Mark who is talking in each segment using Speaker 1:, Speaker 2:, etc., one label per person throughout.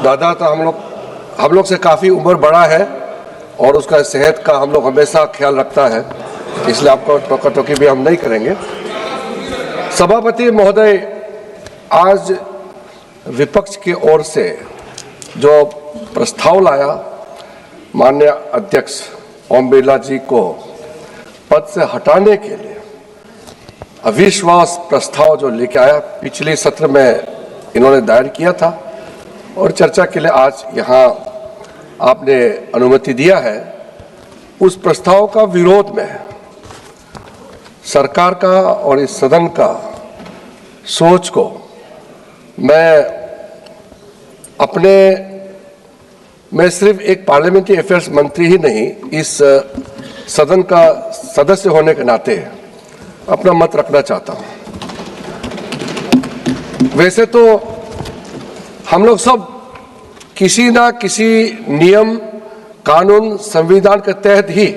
Speaker 1: दादा तो हम लोग से काफ़ी उम्र बड़ा है और उसका सेहत का हम लोग हमेशा ख्याल रखता है, इसलिए आपको टोका टोकी भी हम नहीं करेंगे। सभापति महोदय, आज विपक्ष की ओर से जो प्रस्ताव लाया माननीय अध्यक्ष ओम बिरला जी को पद से हटाने के लिए, अविश्वास प्रस्ताव जो लेके आया, पिछले सत्र में इन्होंने दायर किया था और चर्चा के लिए आज यहाँ आपने अनुमति दिया है। उस प्रस्ताव का विरोध में सरकार का और इस सदन का सोच को मैं सिर्फ एक पार्लियामेंट्री अफेयर्स मंत्री ही नहीं, इस सदन का सदस्य होने के नाते अपना मत रखना चाहता हूं। वैसे तो हम लोग सब किसी ना किसी नियम, कानून, संविधान के तहत ही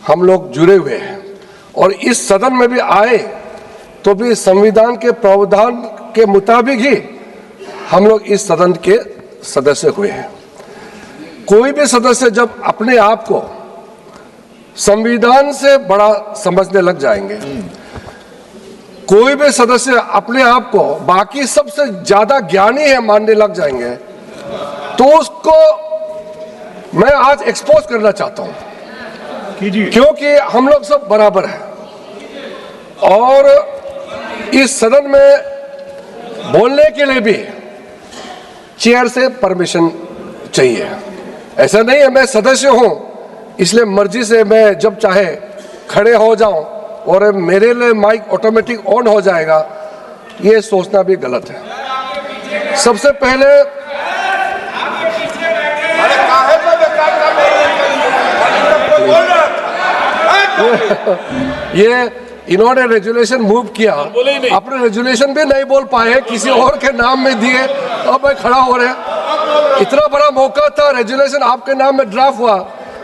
Speaker 1: हम लोग जुड़े हुए हैं और इस सदन में भी आए तो भी संविधान के प्रावधान के मुताबिक ही हम लोग इस सदन के सदस्य हुए हैं। कोई भी सदस्य जब अपने आप को संविधान से बड़ा समझने लग जाएंगे, कोई भी सदस्य अपने आप को बाकी सबसे ज्यादा ज्ञानी है मानने लग जाएंगे, तो उसको मैं आज एक्सपोज करना चाहता हूं, क्योंकि हम लोग सब बराबर हैं और इस सदन में बोलने के लिए भी चेयर से परमिशन चाहिए। ऐसा नहीं है मैं सदस्य हूं इसलिए मर्जी से मैं जब चाहे खड़े हो जाऊं और मेरे लिए माइक ऑटोमेटिक ऑन हो जाएगा, ये सोचना भी गलत है। सबसे पहले ये इन्होंने रेजुलेशन मूव किया, अपने रेजुलेशन भी नहीं बोल पाए, किसी और के नाम में दिए, अब मैं खड़ा हो रहे। इतना बड़ा मौका था, रेजुलेशन आपके नाम में ड्राफ्ट हुआ,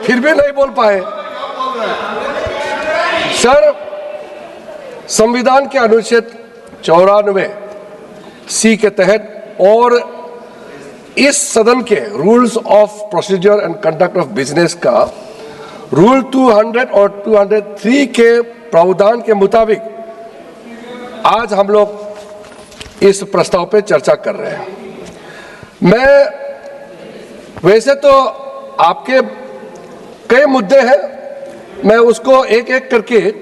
Speaker 1: फिर भी नहीं बोल पाए। सर, संविधान के अनुच्छेद 94C के तहत और इस सदन के rules of procedure and conduct of business का रूल 200 और 203 के प्रावधान के मुताबिक आज हम लोग इस प्रस्ताव पे चर्चा कर रहे हैं। मैं वैसे तो आपके कई मुद्दे हैं, मैं उसको एक एक करके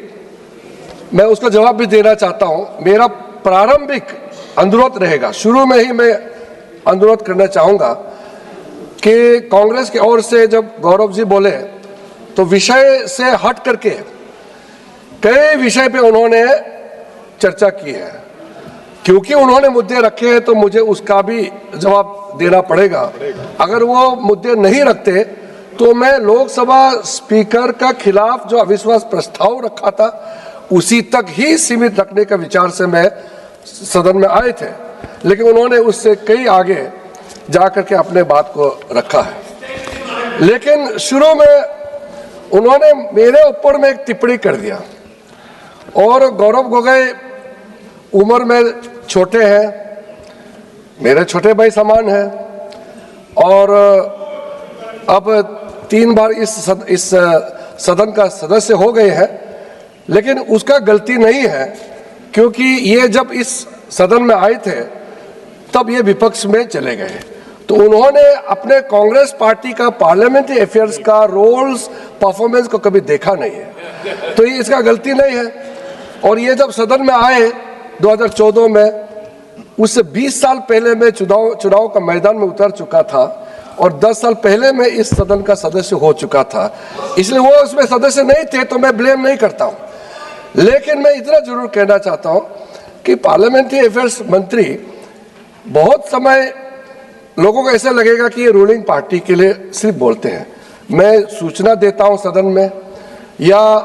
Speaker 1: मैं उसका जवाब भी देना चाहता हूं। मेरा प्रारंभिक अनुरोध रहेगा, शुरू में ही मैं अनुरोध करना चाहूंगा कि कांग्रेस की ओर से जब गौरव जी बोले तो विषय से हट करके कई विषय पे उन्होंने चर्चा की है। क्योंकि उन्होंने मुद्दे रखे हैं तो मुझे उसका भी जवाब देना पड़ेगा। अगर वो मुद्दे नहीं रखते तो मैं लोकसभा स्पीकर का खिलाफ जो अविश्वास प्रस्ताव रखा था उसी तक ही सीमित रखने का विचार से मैं सदन में आए थे, लेकिन उन्होंने उससे कई आगे जाकर के अपने बात को रखा है। लेकिन शुरू में उन्होंने मेरे ऊपर में एक टिप्पणी कर दिया और गौरव गोगोई उम्र में छोटे हैं, मेरे छोटे भाई समान हैं और अब 3 बार इस सदन का सदस्य हो गए हैं, लेकिन उसका गलती नहीं है क्योंकि ये जब इस सदन में आए थे तब ये विपक्ष में चले गए, तो उन्होंने अपने कांग्रेस पार्टी का पार्लियामेंट्री अफेयर्स का रोल्स परफॉर्मेंस को कभी देखा नहीं है, तो ये इसका गलती नहीं है। और ये जब सदन में आए 2014 में, उससे 20 साल पहले मैं चुनाव का मैदान में उतर चुका था और 10 साल पहले मैं इस सदन का सदस्य हो चुका था, इसलिए वो उसमें सदस्य नहीं थे तो मैं ब्लेम नहीं करता हूं। लेकिन मैं इतना जरूर कहना चाहता हूं कि पार्लियामेंट्री अफेयर्स मंत्री बहुत समय लोगों को ऐसा लगेगा कि ये रूलिंग पार्टी के लिए सिर्फ बोलते हैं। मैं सूचना देता हूं सदन में या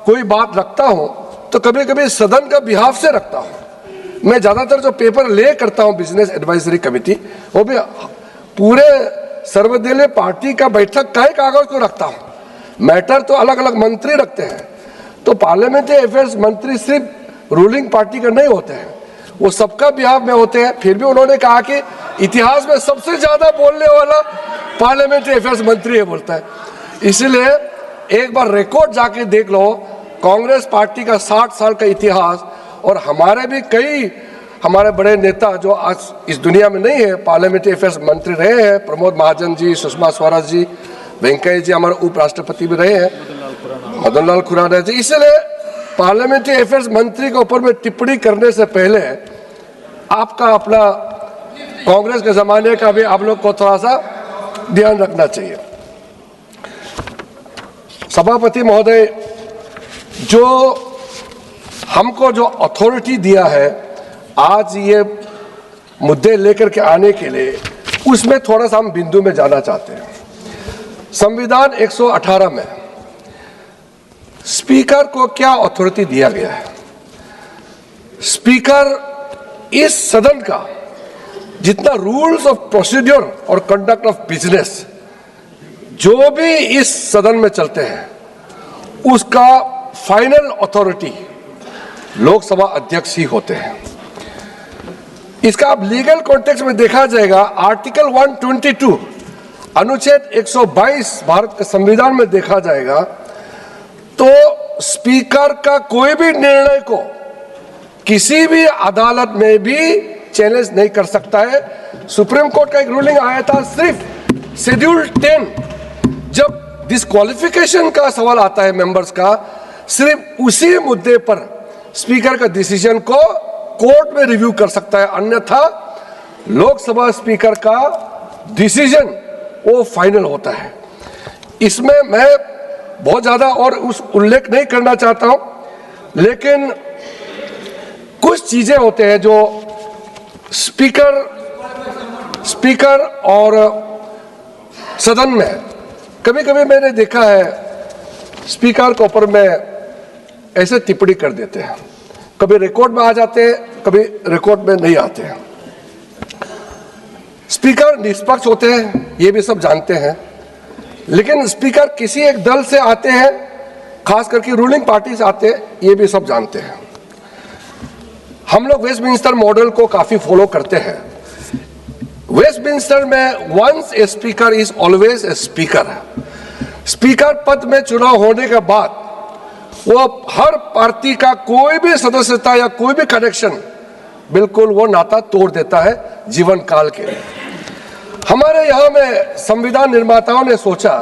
Speaker 1: कोई बात रखता हूं तो कभी कभी सदन का बिहाफ से रखता हूं। मैं ज्यादातर जो पेपर ले करता हूं बिजनेस एडवाइजरी कमेटी, वो भी पूरे सर्वदलीय पार्टी का बैठक का ही कागज को रखता हूं। मैटर तो अलग अलग मंत्री रखते हैं, तो पार्लियामेंट्री अफेयर्स मंत्री सिर्फ रूलिंग पार्टी का नहीं होते हैं, वो सबका बिहाफ में होते हैं। फिर भी उन्होंने कहा कि इतिहास में सबसे ज्यादा बोलने वाला पार्लियामेंट्री अफेयर्स मंत्री है बोलता है। इसलिए एक बार रिकॉर्ड जाके देख लो, कांग्रेस पार्टी का 60 साल का इतिहास, और हमारे भी कई हमारे बड़े नेता जो आज इस दुनिया में नहीं है पार्लियामेंट्री अफेयर्स मंत्री रहे हैं, प्रमोद महाजन जी, सुषमा स्वराज जी, वेंकैया जी हमारे उपराष्ट्रपति भी रहे हैं, मदन लाल खुराना जी। इसलिए पार्लियामेंट्री अफेयर्स मंत्री के ऊपर में टिप्पणी करने से पहले आपका अपना कांग्रेस के जमाने का भी आप लोग को थोड़ा सा ध्यान रखना चाहिए। सभापति महोदय, जो हमको जो अथॉरिटी दिया है आज ये मुद्दे लेकर के आने के लिए, उसमें थोड़ा सा हम बिंदु में जाना चाहते हैं। संविधान 118 में स्पीकर को क्या अथॉरिटी दिया गया है? स्पीकर इस सदन का जितना रूल्स ऑफ प्रोसीड्योर और कंडक्ट ऑफ बिजनेस जो भी इस सदन में चलते हैं उसका फाइनल अथॉरिटी लोकसभा अध्यक्ष ही होते हैं। इसका अब लीगल कॉन्टेक्स्ट में देखा जाएगा, आर्टिकल 122 अनुच्छेद 122 भारत के संविधान में देखा जाएगा तो स्पीकर का कोई भी निर्णय को किसी भी अदालत में भी चैलेंज नहीं कर सकता है। सुप्रीम कोर्ट का एक रूलिंग आया था सिर्फ शेड्यूल 10, जब डिस्क्वालिफिकेशन का सवाल आता है मेंबर्स का, सिर्फ उसी मुद्दे पर स्पीकर का डिसीजन को कोर्ट में रिव्यू कर सकता है, अन्यथा लोकसभा स्पीकर का डिसीजन वो फाइनल होता है। इसमें मैं बहुत ज्यादा और उस उल्लेख नहीं करना चाहता हूं, लेकिन कुछ चीजें होते हैं जो स्पीकर और सदन में कभी कभी मैंने देखा है स्पीकर के ऊपर में ऐसे टिप्पणी कर देते हैं, कभी रिकॉर्ड में आ जाते हैं, कभी रिकॉर्ड में नहीं आते हैं। स्पीकर निष्पक्ष होते हैं, ये भी सब जानते हैं, लेकिन स्पीकर किसी एक दल से आते हैं, खास करके रूलिंग पार्टी से आते हैं, ये भी सब जानते हैं। हम लोग वेस्टमिंस्टर मॉडल को काफी फॉलो करते हैं। वेस्टमिंस्टर में once a speaker is always a speaker. Speaker पद में चुनाव होने के बाद वो हर पार्टी का कोई भी सदस्यता या कोई भी कनेक्शन बिल्कुल वो नाता तोड़ देता है जीवन काल के लिए। हमारे यहाँ में संविधान निर्माताओं ने सोचा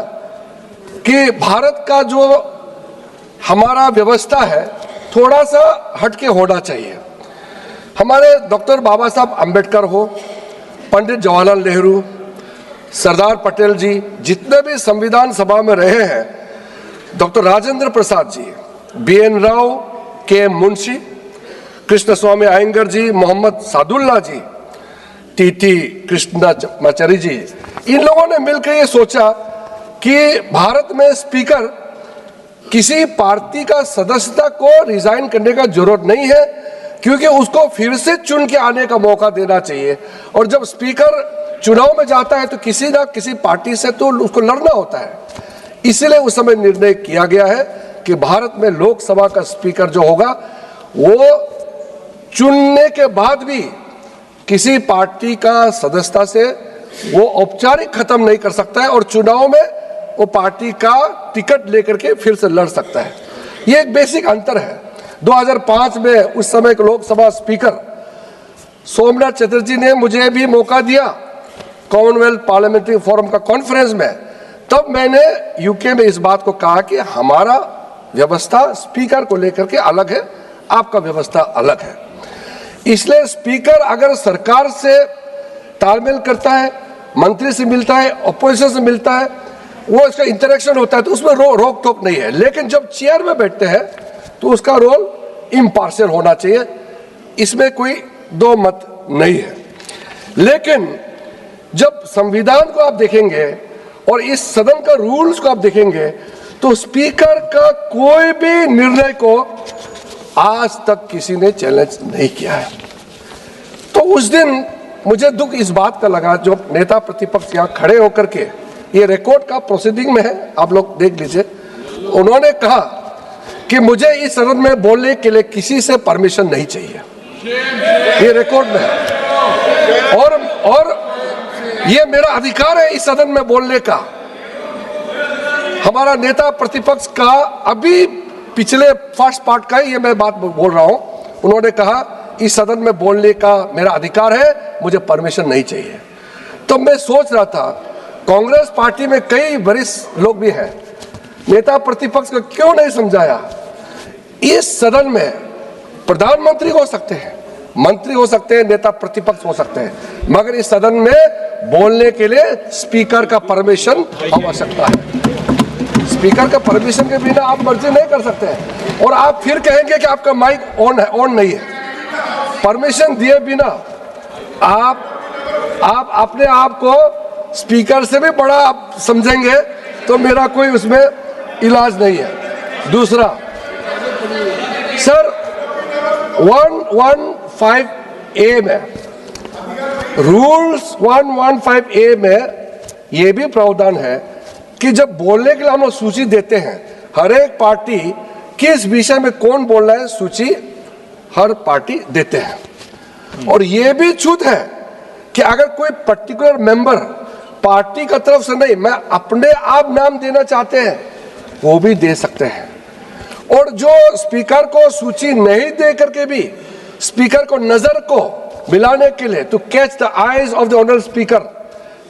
Speaker 1: कि भारत का जो हमारा व्यवस्था है थोड़ा सा हटके होना चाहिए। हमारे डॉक्टर बाबा साहब अंबेडकर हो, पंडित जवाहरलाल नेहरू, सरदार पटेल जी, जितने भी संविधान सभा में रहे हैं, डॉक्टर राजेंद्र प्रसाद जी, BN राव, के मुंशी, कृष्ण स्वामी अयंगर जी, मोहम्मद सादुल्ला जी, TT कृष्णाचारी जी, इन लोगों ने मिलकर ये सोचा कि भारत में स्पीकर किसी पार्टी का सदस्यता को रिजाइन करने का जरूरत नहीं है, क्योंकि उसको फिर से चुन के आने का मौका देना चाहिए। और जब स्पीकर चुनाव में जाता है तो किसी ना किसी पार्टी से तो उसको लड़ना होता है। इसलिए उस समय निर्णय किया गया है कि भारत में लोकसभा का स्पीकर जो होगा वो चुनने के बाद भी किसी पार्टी का सदस्यता से वो औपचारिक खत्म नहीं कर सकता है और चुनाव में वो पार्टी का टिकट लेकर के फिर से लड़ सकता है। ये एक बेसिक अंतर है। 2005 में उस समय के लोकसभा स्पीकर सोमनाथ चटर्जी ने मुझे भी मौका दिया कॉमनवेल्थ पार्लियामेंट्री फोरम का कॉन्फ्रेंस में, तब मैंने यूके में इस बात को कहा कि हमारा व्यवस्था स्पीकर को लेकर के अलग है, आपका व्यवस्था अलग है। इसलिए स्पीकर अगर सरकार से तालमेल करता है, मंत्री से मिलता है, अपोजिशन से मिलता है, वो इसका इंटरेक्शन होता है तो उसमें रोक टोक नहीं है। लेकिन जब चेयर में बैठते हैं तो उसका रोल इम्पार्शियल होना चाहिए, इसमें कोई दो मत नहीं है। लेकिन जब संविधान को आप देखेंगे और इस सदन का रूल्स को आप देखेंगे तो स्पीकर का कोई भी निर्णय को आज तक किसी ने चैलेंज नहीं किया है। तो उस दिन मुझे दुख इस बात का लगा, जो नेता प्रतिपक्ष यहाँ खड़े होकर के, ये रिकॉर्ड का प्रोसीडिंग में है, आप लोग देख लीजिए, उन्होंने कहा कि मुझे इस सदन में बोलने के लिए किसी से परमिशन नहीं चाहिए। ये रिकॉर्ड में है। और ये मेरा अधिकार है इस सदन में बोलने का। हमारा नेता प्रतिपक्ष का अभी पिछले फर्स्ट पार्ट का ही ये मैं बात बोल रहा हूं, उन्होंने कहा इस सदन में बोलने का मेरा अधिकार है, मुझे परमिशन नहीं चाहिए। तो मैं सोच रहा था कांग्रेस पार्टी में कई वरिष्ठ लोग भी हैं, नेता प्रतिपक्ष को क्यों नहीं समझाया? इस सदन में प्रधानमंत्री हो सकते हैं, मंत्री हो सकते हैं, नेता प्रतिपक्ष हो सकते हैं, मगर इस सदन में बोलने के लिए स्पीकर का परमिशन आवश्यकता है। स्पीकर का परमिशन के बिना आप मर्जी नहीं कर सकते हैं। और आप फिर कहेंगे कि आपका माइक ऑन है, ऑन नहीं है। परमिशन दिए बिना आप अपने आप को स्पीकर से भी बड़ा आप समझेंगे तो मेरा कोई उसमें इलाज नहीं है। दूसरा, सर 115A में, रूल्स 115A में ये भी प्रावधान है कि जब बोलने के लिए हम लोग सूची देते हैं, हर एक पार्टी किस विषय में कौन बोल रहा है सूची हर पार्टी देते हैं। और ये भी छूट है कि अगर कोई पर्टिकुलर मेंबर पार्टी का तरफ से नहीं, मैं अपने आप नाम देना चाहते हैं, वो भी दे सकते हैं। और जो स्पीकर को सूची नहीं दे करके भी स्पीकर को नजर को मिलाने के लिए, to catch the eyes of the honourable speaker,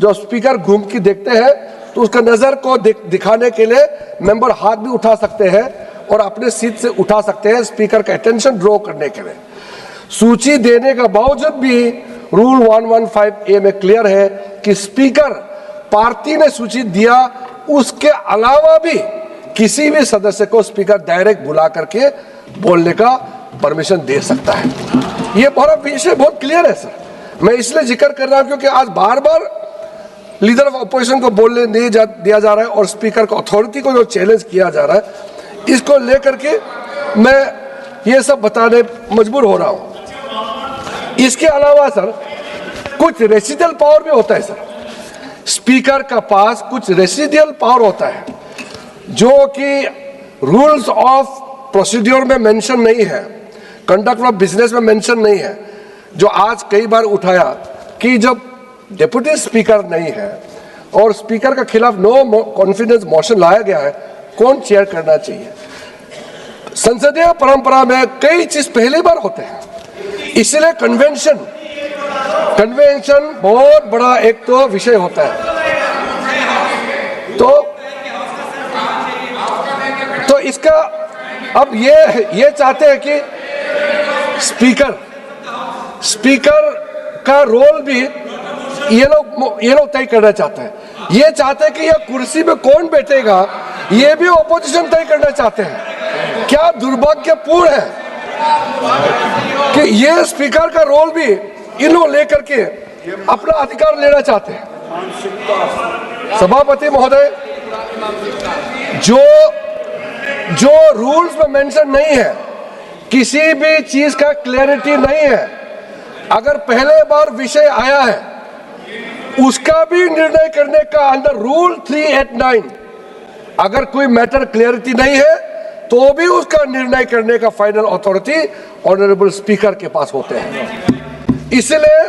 Speaker 1: जो स्पीकर घूम के देखते हैं तो उसका नजर को दिखाने के लिए मेंबर हाथ भी उठा सकते हैं और अपने सीट से उठा सकते हैं स्पीकर का अटेंशन ड्रॉ करने के लिए। सूची देने का बावजूद भी रूल 115A में क्लियर है कि स्पीकर पार्टी ने सूची दिया, उसके अलावा भी किसी भी सदस्य को स्पीकर डायरेक्ट बुला करके बोलने का परमिशन दे सकता है। ये विषय बहुत क्लियर है सर। मैं इसलिए जिक्र कर रहा हूं क्योंकि आज बार बार लीडर ऑफ अपोजिशन को बोलने नहीं दिया जा रहा है और स्पीकर को, अथॉरिटी को जो चैलेंज किया जा रहा है, इसको लेकर के मैं ये सब बताने मजबूर हो रहा हूं। इसके अलावा सर कुछ रेसिडियल पावर भी होता है सर। स्पीकर का पास कुछ रेसिडियल पावर होता है जो कि रूल्स ऑफ प्रोसीड्योर में मेंशन नहीं है, कंडक्ट ऑफ बिजनेस में मेंशन नहीं है, जो आज कई बार उठाया कि जब डिप्टी स्पीकर नहीं है और स्पीकर के खिलाफ नो कॉन्फिडेंस मोशन लाया गया है, कौन चेयर करना चाहिए? संसदीय परंपरा में कई चीज पहली बार होते हैं, इसलिए कन्वेंशन बहुत बड़ा एक तो विषय होता है। तो इसका अब ये चाहते हैं कि स्पीकर का रोल भी ये लोग तय करना चाहते हैं। ये चाहते हैं कि यह कुर्सी में कौन बैठेगा, ये भी ऑपोजिशन तय करना चाहते हैं। क्या दुर्भाग्यपूर्ण है कि ये स्पीकर का रोल भी इन्हों लेकर के अपना अधिकार लेना चाहते हैं। सभापति महोदय, जो रूल्स में मेंशन नहीं है, किसी भी चीज का क्लैरिटी नहीं है, अगर पहले बार विषय आया है उसका भी निर्णय करने का अंदर रूल 389, अगर कोई मैटर क्लैरिटी नहीं है तो भी उसका निर्णय करने का फाइनल अथॉरिटी ऑनरेबल स्पीकर के पास होते हैं। इसलिए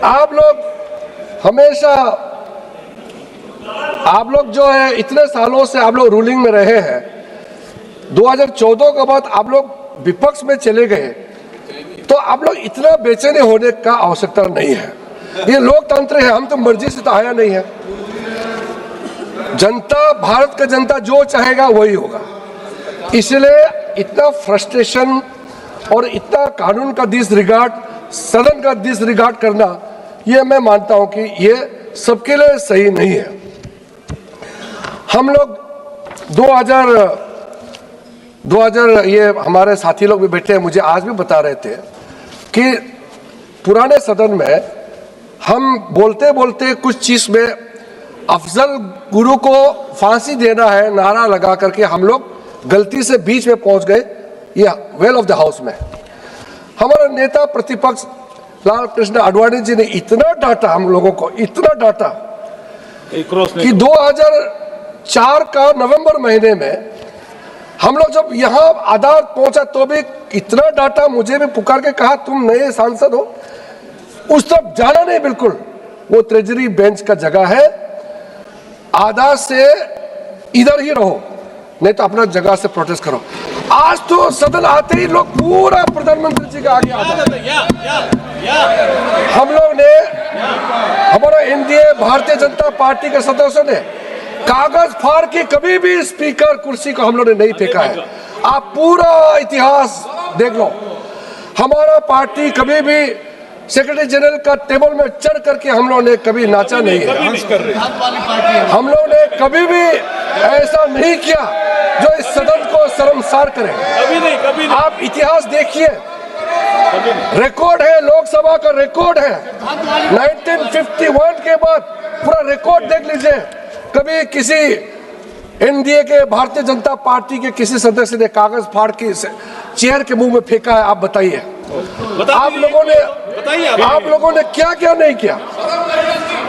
Speaker 1: आप लोग जो है इतने सालों से आप लोग रूलिंग में रहे हैं, 2014 के बाद आप लोग विपक्ष में चले गए, तो आप लोग इतना बेचैन होने का आवश्यकता नहीं है। ये लोकतंत्र है, हम तो मर्जी से तो आया नहीं है। जनता, भारत का जनता जो चाहेगा वही होगा। इसलिए इतना फ्रस्ट्रेशन और इतना कानून का डिसरिगार्ड, सदन का डिसरिगार्ड करना, ये मैं मानता हूं कि ये सबके लिए सही नहीं है। हम लोग 2000 ये हमारे साथी लोग भी बैठे हैं, मुझे आज भी बता रहे थे कि पुराने सदन में हम बोलते बोलते कुछ चीज में अफजल गुरु को फांसी देना है नारा लगा करके हम लोग गलती से बीच में पहुंच गए, ये वेल ऑफ द हाउस में। हमारा नेता प्रतिपक्ष लाल कृष्ण आडवाणी जी ने इतना डांटा, हम लोगों को इतना डांटा कि 2004 का नवंबर महीने में हम लोग जब यहाँ अदालत पहुंचा तो भी इतना डांटा, मुझे भी पुकार के कहा तुम नए सांसद हो, उस तरफ जाना नहीं बिल्कुल, वो ट्रेजरी बेंच का जगह है, आधा से इधर ही रहो, नहीं तो अपना जगह से प्रोटेस्ट करो। आज तो सदन आते ही लोग पूरा प्रधानमंत्री जी का आगे आ जाते। हम लोग ने, हमारा एनडीए भारतीय जनता पार्टी के सदस्यों ने कागज फाड़ के कभी भी स्पीकर कुर्सी को हम लोग ने नहीं फेंका है। आप पूरा इतिहास देख लो, हमारा पार्टी कभी भी सेक्रेटरी जनरल का टेबल में चढ़ करके हम लोग ने कभी नाचा नहीं है। हम लोग ने कभी भी ऐसा नहीं किया जो इस सदन को शर्मसार करे। कभी नहीं। आप इतिहास देखिए, रिकॉर्ड है, लोकसभा का रिकॉर्ड है, 1951 के बाद पूरा रिकॉर्ड देख लीजिए। कभी किसी एनडीए के भारतीय जनता पार्टी के किसी सदस्य ने कागज फाड़ के चेयर के मुंह में फेंका है? आप बताइए। आप लोगों ने क्या क्या नहीं किया।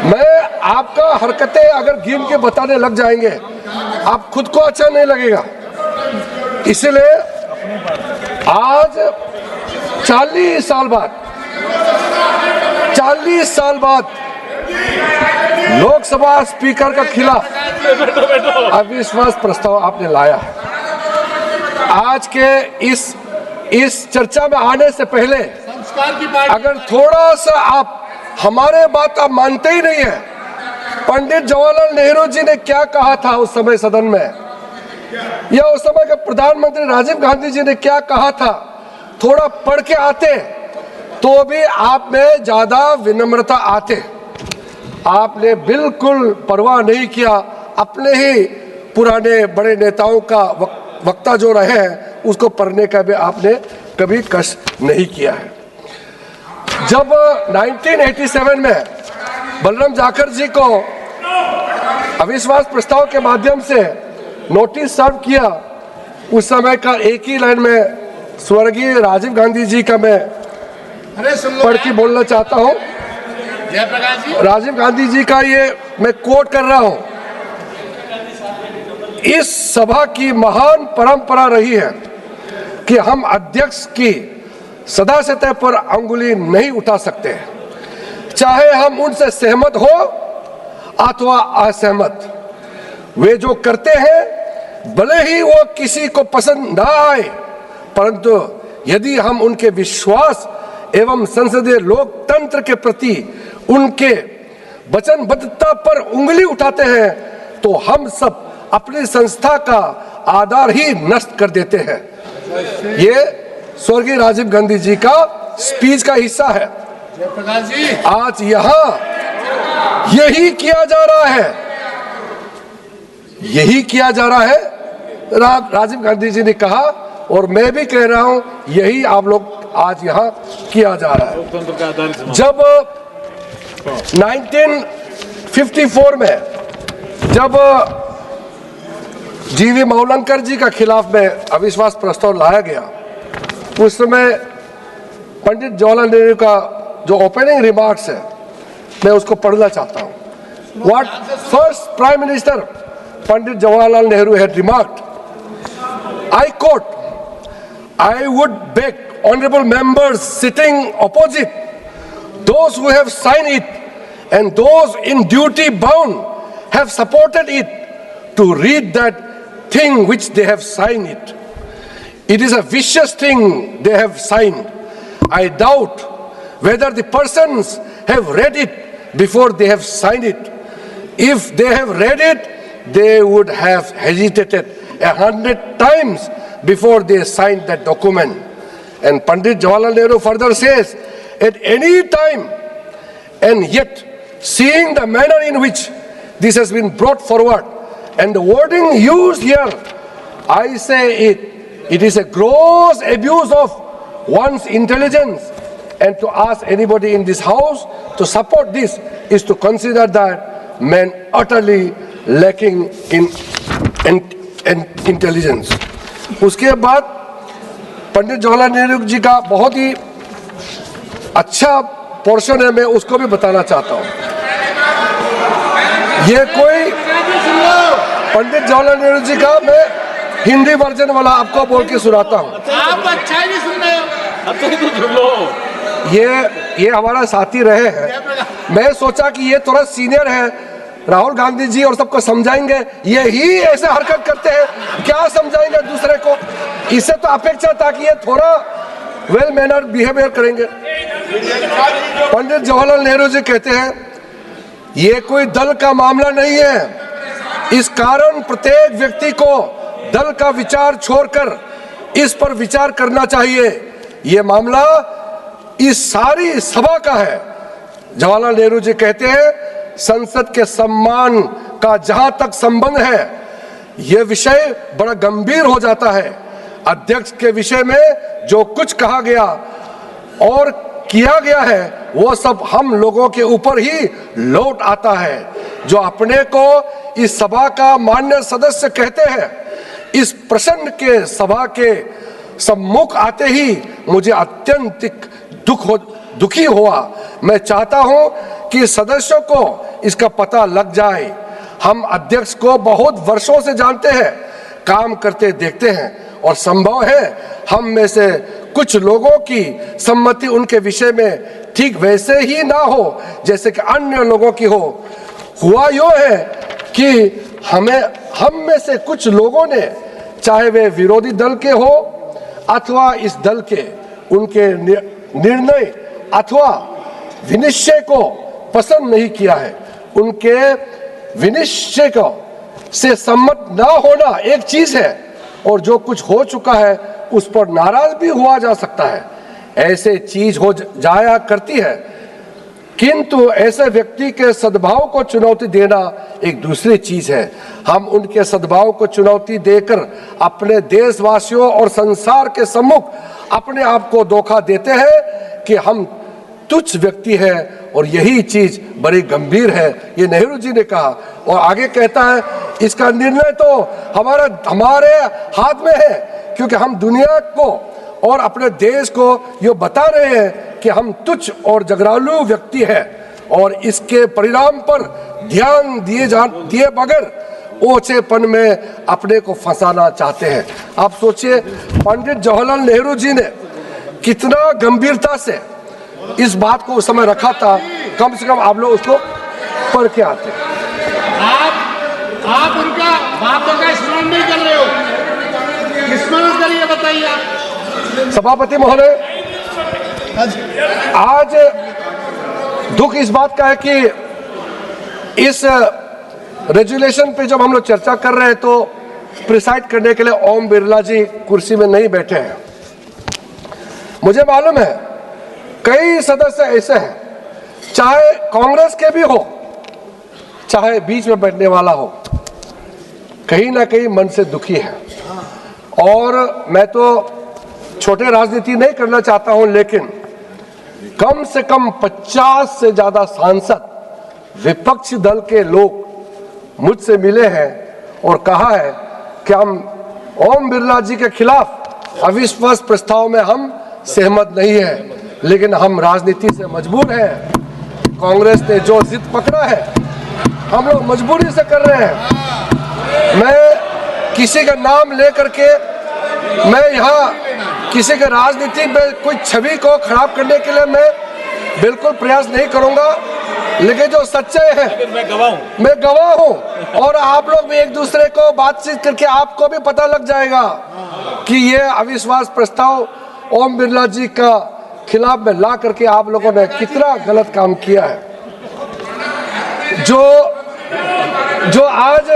Speaker 1: मैं आपका हरकतें अगर गिन के बताने लग जाएंगे, आप खुद को अच्छा नहीं लगेगा। इसलिए आज 40 साल बाद लोकसभा स्पीकर के खिलाफ अविश्वास प्रस्ताव आपने लाया। आज के इस चर्चा में आने से पहले अगर थोड़ा सा आप हमारे बात आप मानते ही नहीं है, पंडित जवाहरलाल नेहरू जी ने क्या कहा था उस समय सदन में, या उस समय के प्रधानमंत्री राजीव गांधी जी ने क्या कहा था, थोड़ा पढ़ के आते तो भी आप में ज्यादा विनम्रता आते। आपने बिल्कुल परवाह नहीं किया, अपने ही पुराने बड़े नेताओं का वक्ता जो रहे हैं उसको पढ़ने का भी आपने कभी कष्ट नहीं किया है। जब 1987 में बलराम जाखड़ जी को अविश्वास प्रस्ताव के माध्यम से नोटिस सर्व किया, उस समय का एक ही लाइन में स्वर्गीय राजीव गांधी जी का मैं पढ़ के बोलना चाहता हूं। राजीव गांधी जी का ये मैं कोट कर रहा हूं। इस सभा की महान परंपरा रही है कि हम अध्यक्ष की सदस्यता पर अंगुली नहीं उठा सकते, चाहे हम उनसे सहमत हो अथवा असहमत। वे जो करते हैं भले ही वो किसी को पसंद ना आए, परंतु यदि हम उनके विश्वास एवं संसदीय लोकतंत्र के प्रति उनके वचनबद्धता पर उंगली उठाते हैं तो हम सब अपनी संस्था का आधार ही नष्ट कर देते हैं। ये स्वर्गीय राजीव गांधी जी का स्पीच का हिस्सा है। आज यहाँ यही किया जा रहा है, यही किया जा रहा है। राजीव गांधी जी ने कहा और मैं भी कह रहा हूं, यही आप लोग आज यहाँ किया जा रहा है। जब 1954 में जब जीवी मावलंकर जी का खिलाफ में अविश्वास प्रस्ताव लाया गया, उस समय पंडित जवाहरलाल नेहरू का जो ओपनिंग रिमार्क्स है मैं उसको पढ़ना चाहता हूं। What first prime minister Pandit Jawaharlal Nehru had remarked, I quote, I would beg honorable members sitting opposite, those who have signed it and those in duty bound have supported it, to read that thing which they have signed it. It is a vicious thing they have signed. I doubt whether the persons have read it before they have signed it. If they have read it, they would have hesitated 100 times before they signed that document. And Pandit Jawaharlal Nehru further says, at any time, and yet seeing the manner in which this has been brought forward and the wording used here, I say it is a gross abuse of one's intelligence, and to ask anybody in this house to support this is to consider that man utterly lacking in intelligence. उसके बाद पंडित जवाहरलाल नेहरू जी का बहुत ही अच्छा portion है, मैं उसको भी बताना चाहता हूँ। ये कोई पंडित जवाहरलाल नेहरू जी का मैं हिंदी वर्जन वाला आपको बोल के सुनाता हूँ।
Speaker 2: आप अच्छा ही नहीं सुन रहे हो। अब तो सुन लो।
Speaker 1: ये हमारा साथी रहे हैं, मैं सोचा कि ये थोड़ा सीनियर है, राहुल गांधी जी और सबको समझाएंगे, ये ही ऐसे हरकत करते हैं, क्या समझाएंगे दूसरे को। इससे तो अपेक्षा था कि ये थोड़ा वेल मैनर्ड बिहेवियर करेंगे। पंडित जवाहरलाल नेहरू जी कहते हैं, ये कोई दल का मामला नहीं है, इस कारण प्रत्येक व्यक्ति को दल का विचार छोड़कर इस पर विचार करना चाहिए। ये मामला इस सारी सभा का है। जवाहरलाल नेहरू जी कहते हैं, संसद के सम्मान का जहां तक संबंध है, यह विषय बड़ा गंभीर हो जाता है। अध्यक्ष के विषय में जो कुछ कहा गया और किया गया है, वो सब हम लोगों के ऊपर ही लौट आता है। जो अपने को इस सभा का मान्य सदस्य कहते हैं, इस प्रश्न के सभा के सम्मुख आते ही मुझे अत्यंत दुखी हुआ। मैं चाहता हूं कि सदस्यों को इसका पता लग जाए। हम अध्यक्ष को बहुत वर्षों से जानते हैं, काम करते देखते हैं, और संभव है हम में से कुछ लोगों की सम्मति उनके विषय में ठीक वैसे ही ना हो जैसे कि अन्य लोगों की हो। हुआ यो है कि हम में से कुछ लोगों ने, चाहे वे विरोधी दल के हो अथवा इस दल के, उनके निर्णय अथवा विनिश्चय को पसंद नहीं किया है। उनके विनिश्चय को से सम्मत ना होना एक चीज है, और जो कुछ हो चुका है उस पर नाराज भी हुआ जा सकता है। ऐसे चीज हो जाया करती है, किंतु ऐसे व्यक्ति के सद्भाव को चुनौती देना एक दूसरी चीज है। हम उनके सद्भाव को चुनौती देकर अपने देशवासियों और संसार के सम्मुख अपने आप को धोखा देते हैं कि हम तुच्छ व्यक्ति है, और यही चीज बड़ी गंभीर है। ये नेहरू जी ने कहा, और आगे कहता है, इसका निर्णय तो हमारे हाथ में है, क्योंकि हम दुनिया को और अपने देश को ये बता रहे हैं कि हम तुच्छ और जगरालू व्यक्ति हैं, और इसके परिणाम पर ध्यान दिए बगैर ओछेपन में अपने को फंसाना चाहते हैं। आप सोचिए, पंडित जवाहरलाल नेहरू जी ने कितना गंभीरता से इस बात को उस समय रखा था। कम से कम आप लोग उसको पढ़ के आते।
Speaker 2: आप उनका बातों का स्मरण नहीं कर रहे हो, स्मरण करिए, बताइए आप।
Speaker 1: सभापति महोदय, आज दुख इस बात का है कि इस रेजुलेशन पे जब हम लोग चर्चा कर रहे हैं तो प्रिसाइड करने के लिए ओम बिरला जी कुर्सी में नहीं बैठे हैं। मुझे मालूम है कई सदस्य ऐसे हैं, चाहे कांग्रेस के भी हो, चाहे बीच में बैठने वाला हो, कहीं ना कहीं मन से दुखी है। और मैं तो छोटे राजनीति नहीं करना चाहता हूं, लेकिन कम से कम 50 से ज्यादा सांसद विपक्षी दल के लोग मुझसे मिले हैं और कहा है कि हम ओम बिरला जी के खिलाफ अविश्वास प्रस्ताव में हम सहमत नहीं है, लेकिन हम राजनीति से मजबूर हैं। कांग्रेस ने जो जिद पकड़ा है, हम लोग मजबूरी से कर रहे हैं। मैं किसी का नाम लेकर के, मैं यहाँ किसी के राजनीति में कोई छवि को खराब करने के लिए मैं बिल्कुल प्रयास नहीं करूंगा, लेकिन जो सच्चाई है मैं गवाह हूं, और आप लोग भी एक दूसरे को बातचीत करके आपको भी पता लग जाएगा कि ये अविश्वास प्रस्ताव ओम बिरला जी का खिलाफ में ला करके आप लोगों ने कितना गलत काम किया है। जो आज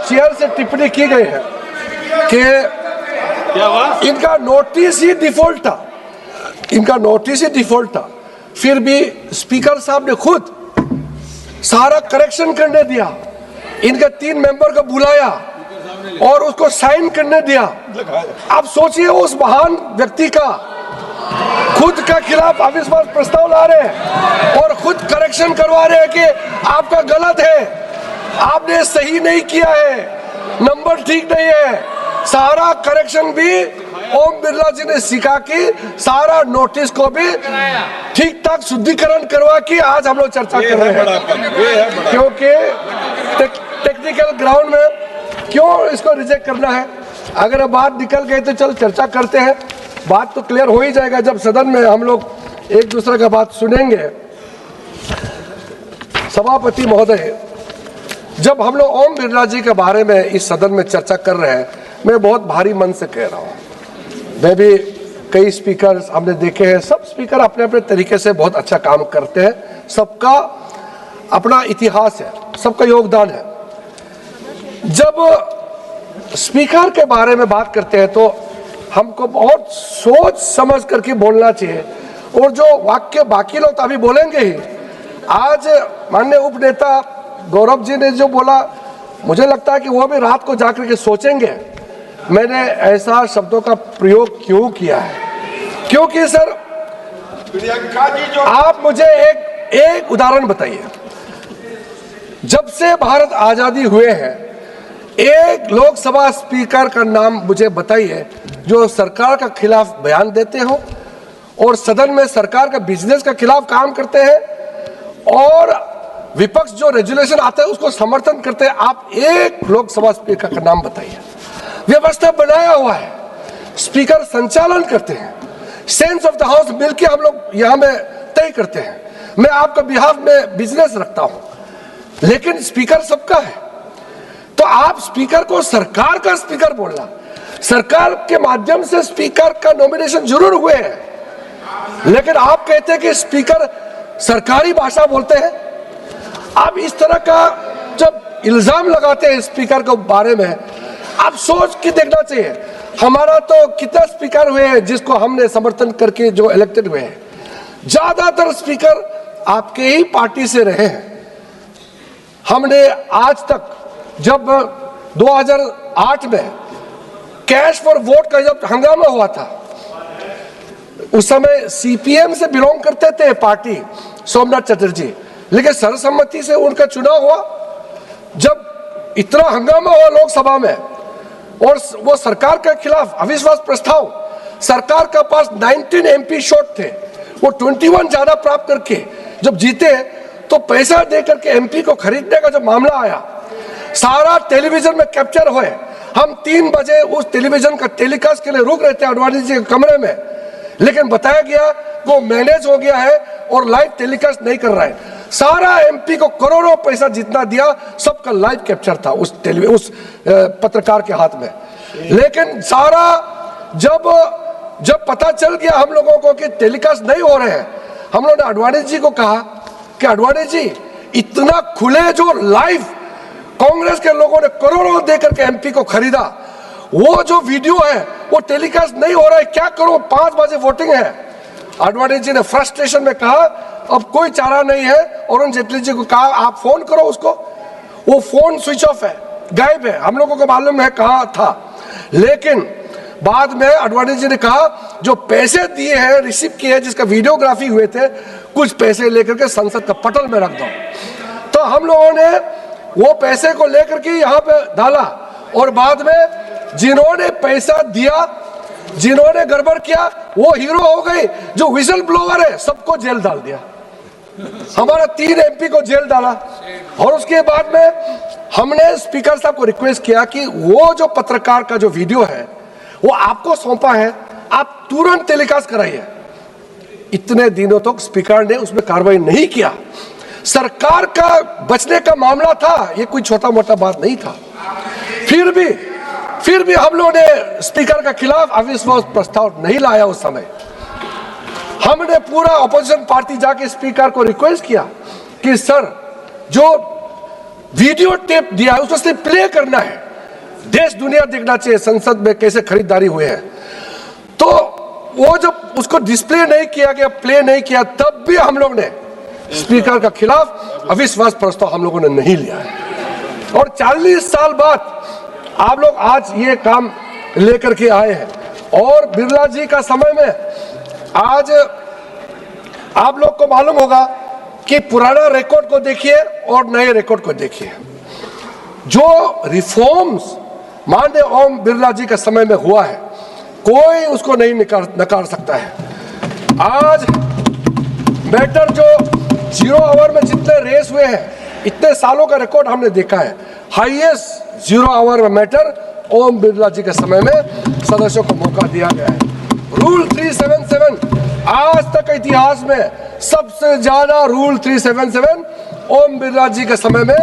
Speaker 1: चेयर से टिप्पणी की गई है कि इनका नोटिस ही डिफॉल्ट था, इनका नोटिस ही डिफॉल्ट था, फिर भी स्पीकर साहब ने खुद सारा करेक्शन करने दिया, इनके 3 मेंबर को बुलाया और उसको साइन करने दिया। आप सोचिए, उस महान व्यक्ति का खुद का खिलाफ अविश्वास प्रस्ताव ला रहे हैं और खुद करेक्शन करवा रहे हैं कि आपका गलत है, आपने सही नहीं किया है, नंबर ठीक नहीं है। सारा करेक्शन भी ओम बिरला जी ने सिखा कि सारा नोटिस को भी ठीक ठाक शुद्धिकरण करवा के आज हम लोग चर्चा कर रहे हैं। क्योंकि टेक्निकल ग्राउंड में क्यों इसको रिजेक्ट करना है? अगर अब बात निकल गई तो चल चर्चा करते हैं, बात तो क्लियर हो ही जाएगा जब सदन में हम लोग एक दूसरे का बात सुनेंगे। सभापति महोदय, जब हम लोग ओम बिरला जी के बारे में इस सदन में चर्चा कर रहे हैं, मैं बहुत भारी मन से कह रहा हूं। मैं भी कई स्पीकर हमने देखे हैं, सब स्पीकर अपने अपने तरीके से बहुत अच्छा काम करते हैं, सबका अपना इतिहास है, सबका योगदान है। जब स्पीकर के बारे में बात करते हैं तो हमको बहुत सोच समझ करके बोलना चाहिए, और जो वाक्य बाकी लोग तो अभी बोलेंगे ही। आज माननीय उपनेता गौरव जी ने जो बोला, मुझे लगता है कि वो भी रात को जाकर के सोचेंगे मैंने ऐसा शब्दों का प्रयोग क्यों किया है। क्योंकि सर,
Speaker 2: प्रियंका जी जो
Speaker 1: आप मुझे एक उदाहरण बताइए, जब से भारत आजादी हुए हैं, एक लोकसभा स्पीकर का नाम मुझे बताइए जो सरकार का खिलाफ बयान देते हो और सदन में सरकार का बिजनेस के खिलाफ काम करते हैं, और विपक्ष जो रेजुलेशन आता है उसको समर्थन करते हैं। आप एक लोकसभा स्पीकर का नाम बताइए। व्यवस्था बनाया हुआ है, स्पीकर संचालन करते हैं, सेंस ऑफ द हाउस मिलकर हम लोग यहां में तय करते हैं। मैं आपका बिहाफ में बिजनेस रखता हूं, लेकिन स्पीकर सबका है। तो आप स्पीकर को सरकार का स्पीकर बोलना, सरकार के माध्यम से स्पीकर का नॉमिनेशन जरूर हुए हैं, लेकिन आप कहते हैं कि स्पीकर सरकारी भाषा बोलते हैं। आप इस तरह का जब इल्जाम लगाते हैं स्पीकर के बारे में, आप सोच के देखना चाहिए। हमारा तो कितना स्पीकर हुए हैं जिसको हमने समर्थन करके जो इलेक्टेड हुए हैं, ज्यादातर स्पीकर आपके ही पार्टी से रहे हैं। हमने आज तक, जब 2008 में कैश फॉर वोट का जब हंगामा हुआ था, उस समय सीपीएम से बिलोंग करते थे पार्टी सोमनाथ चटर्जी, लेकिन सर्वसम्मति से उनका चुनाव हुआ। जब इतना हंगामा हुआ लोकसभा में और वो सरकार के खिलाफ अविश्वास प्रस्ताव, सरकार के पास 19 एमपी शॉट थे, वो 21 ज्यादा प्राप्त करके जब जीते तो पैसा देकर के एमपी को खरीदने का जब मामला आया, सारा टेलीविजन में कैप्चर हुए। हम 3 बजे उस टेलीविजन का टेलीकास्ट के लिए रुक रहे थे आडवाणी जी के कमरे में, लेकिन बताया गया वो मैनेज हो गया है और लाइव टेलीकास्ट नहीं कर रहा है। सारा एमपी को करोड़ों पैसा जितना दिया, सबका लाइव कैप्चर था उस पत्रकार के हाथ में। लेकिन सारा जब पता चल गया हम लोगों को कि टेलीकास्ट नहीं हो रहे हैं, हम लोगों ने आडवाणी जी को कहा कि आडवाणी जी, इतना खुले जो लाइव कांग्रेस के लोगों ने करोड़ों देकर के एमपी को खरीदा, वो जो वीडियो है वो टेलीकास्ट नहीं हो रहा है, क्या करो, 5 बजे वोटिंग है। आडवाणी जी ने फ्रस्ट्रेशन में कहा अब कोई चारा नहीं है, अरुण जेटली जी को कहा आप फोन करो उसको। वो फोन स्विच ऑफ है, गायब है, हम लोगों को मालूम है कहाँ था। लेकिन बाद में आडवाणी जी ने कहा जो पैसे दिए हैं, रिसीव किए हैं, जिसका वीडियोग्राफी हुए थे, कुछ पैसे लेकर के संसद का पटल में रख दो। तो हम लोगों ने वो पैसे को लेकर के यहाँ पे डाला, और बाद में जिन्होंने पैसा दिया, जिन्होंने गड़बड़ किया, वो हीरो हो गए। जो विजल ब्लोअर है सबको जेल डाल दिया, हमारा 3 एमपी को जेल डाला। और उसके बाद में हमने स्पीकर साहब को रिक्वेस्ट किया कि वो जो पत्रकार का जो वीडियो है वो आपको सौंपा है, आप तुरंत टेलीकास्ट कराइए। इतने दिनों तक स्पीकर ने उसमें कार्रवाई नहीं किया। सरकार का बचने का मामला था, ये कोई छोटा मोटा बात नहीं था। फिर भी हम लोगों ने स्पीकर के खिलाफ अविश्वास प्रस्ताव नहीं लाया। उस समय हमने पूरा अपोजिशन पार्टी जाके स्पीकर को रिक्वेस्ट किया कि सर, जो वीडियो टेप दिया है उसको सिर्फ प्ले करना है, देश दुनिया देखना चाहिए संसद में कैसे खरीदारी हुए हैं। तो वो जब उसको डिस्प्ले नहीं किया गया, प्ले नहीं किया, तब भी हम लोग ने स्पीकर के खिलाफ अविश्वास प्रस्ताव हम लोगों ने नहीं लिया है। और 40 साल बाद आप लोग आज ये काम लेकर के आए हैं। और बिरला जी का समय में आज आप लोग को मालूम होगा कि पुराना रिकॉर्ड को देखिए और नए रिकॉर्ड को देखिए। जो रिफॉर्म्स माननीय ओम बिरला जी के समय में हुआ है, कोई उसको नहीं नकार सकता है। आज मैटर जो 0 आवर में जितने रेस हुए हैं, इतने सालों का रिकॉर्ड हमने देखा है। हाईएस्ट 0 आवर में मैटर ओम बिरला जी के समय में सदस्यों को मौका दिया गया है। रूल 377 आज तक इतिहास में सबसे ज्यादा रूल 377 ओम बिरला जी के समय में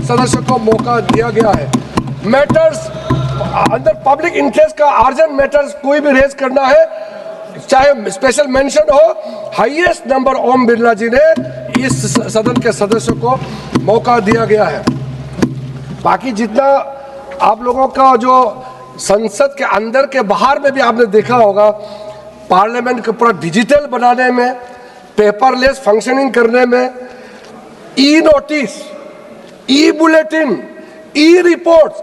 Speaker 1: सदस्यों को मौका दिया गया है। मैटर्स अंदर पब्लिक इंटरेस्ट का अर्जेंट मैटर्स कोई भी रेज करना है, चाहे स्पेशल मेंशन हो, हाईएस्ट नंबर ओम बिरला जी ने इस सदन के सदस्यों को मौका दिया गया है। बाकी जितना आप लोगों का जो संसद के अंदर के बाहर में भी आपने देखा होगा, पार्लियामेंट को पूरा डिजिटल बनाने में, पेपरलेस फंक्शनिंग करने में, ई नोटिस, ई बुलेटिन, ई रिपोर्ट्स,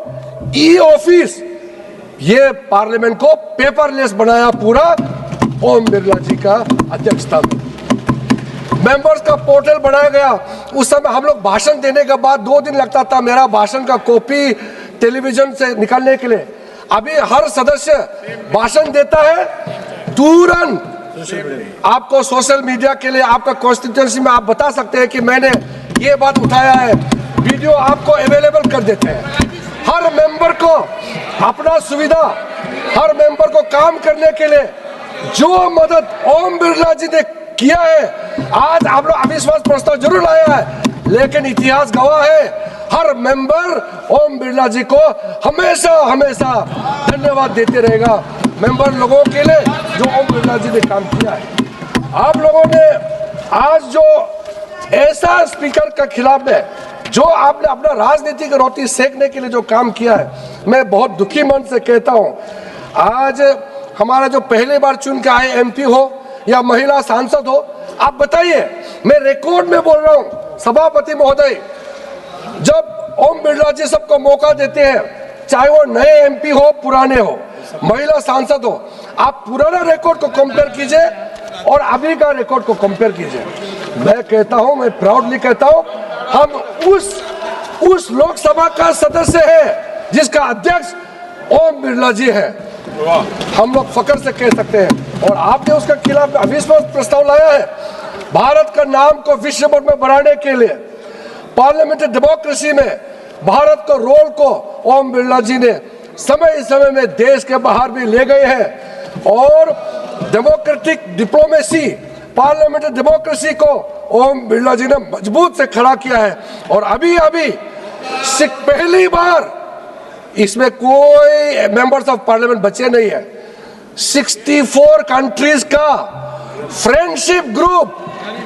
Speaker 1: ई ऑफिस, ये पार्लियामेंट को पेपरलेस बनाया पूरा ओम बिरला जी का अध्यक्षता में। मेंबर्स का पोर्टल बनाया गया। उस समय हम लोग भाषण देने के बाद 2 दिन लगता था मेरा भाषण का कॉपी टेलीविजन से निकालने के लिए। अभी हर सदस्य भाषण देता है, तुरंत आपको सोशल मीडिया के लिए आपका कॉन्स्टिट्यूएंसी में आप बता सकते हैं कि मैंने ये बात उठाया है, वीडियो आपको अवेलेबल कर देते हैं। हर मेंबर को अपना सुविधा, हर मेंबर को काम करने के लिए जो मदद ओम बिरला जी ने किया है, आज आप लोग अविश्वास प्रस्ताव जरूर लाया है, लेकिन इतिहास गवाह है, हर मेंबर ओम बिरला जी को हमेशा हमेशा धन्यवाद देते रहेगा, मेंबर लोगों के लिए जो ओम बिरला जी ने काम किया है। आप लोगों ने आज जो ऐसा स्पीकर के खिलाफ में जो आपने अपना राजनीतिक रोटी सेकने के लिए जो काम किया है, मैं बहुत दुखी मन से कहता हूं, आज हमारा जो पहले बार चुन के आए एमपी हो या महिला सांसद हो, आप बताइए, मैं रिकॉर्ड में बोल रहा हूं, सभापति महोदय, जब ओम बिरला जी सबको मौका देते हैं, चाहे वो नए एमपी हो, पुराने हो, महिला सांसद हो, आप पुराना रिकॉर्ड को कंपेयर कीजिए और अभी का रिकॉर्ड को कंपेयर कीजिए। मैं कहता हूं, मैं प्राउडली कहता हूं, हम उस लोकसभा का सदस्य है जिसका अध्यक्ष ओम बिरला जी है, हम लोग फख्र से कह सकते हैं। और आपने उसके खिलाफ अविश्वास प्रस्ताव लाया है। भारत का नाम को विश्व भर में बढ़ाने के लिए पार्लियामेंट्री डेमोक्रेसी में भारत को रोल को ओम बिरला जी ने समय समय में देश के बाहर भी ले गए हैं और डेमोक्रेटिक डिप्लोमेसी, पार्लियामेंट्री डेमोक्रेसी को ओम बिरला जी ने मजबूत से खड़ा किया है। और अभी पहली बार इसमें कोई मेंबर्स ऑफ पार्लियामेंट बचे नहीं है, 64 कंट्रीज का फ्रेंडशिप ग्रुप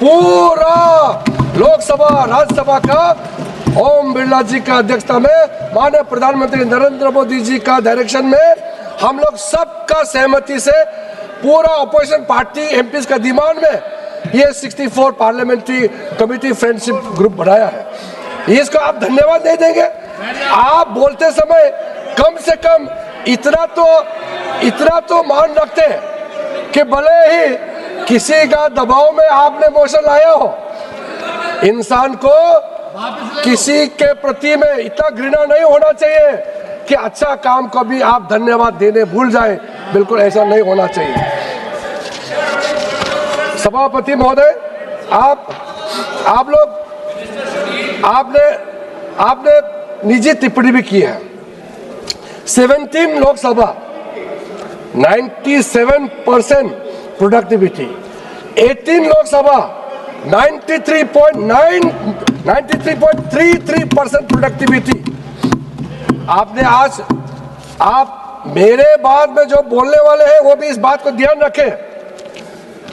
Speaker 1: पूरा लोकसभा राज्यसभा का ओम बिरला जी का अध्यक्षता में माननीय प्रधानमंत्री नरेंद्र मोदी जी का डायरेक्शन में हम लोग सबका सहमति से पूरा अपोजिशन पार्टी एमपीज का दिमाग में ये 64 पार्लियामेंट्री कमेटी फ्रेंडशिप ग्रुप बनाया है। इसको आप धन्यवाद नहीं देंगे? आप बोलते समय कम से कम इतना तो मान रखते हैं कि भले ही किसी का दबाव में आपने मोशन लाया हो, इंसान को किसी के प्रति में इतना घृणा नहीं होना चाहिए कि अच्छा काम को भी आप धन्यवाद देने भूल जाए। बिल्कुल ऐसा नहीं होना चाहिए। सभापति महोदय, आप लोग आपने निजी टिप्पणी भी की है। 17 लोकसभा 97% प्रोडक्टिविटी, 18 लोकसभा 93.33% प्रोडक्टिविटी। आपने आज आप मेरे बाद में जो बोलने वाले हैं वो भी इस बात को ध्यान रखें।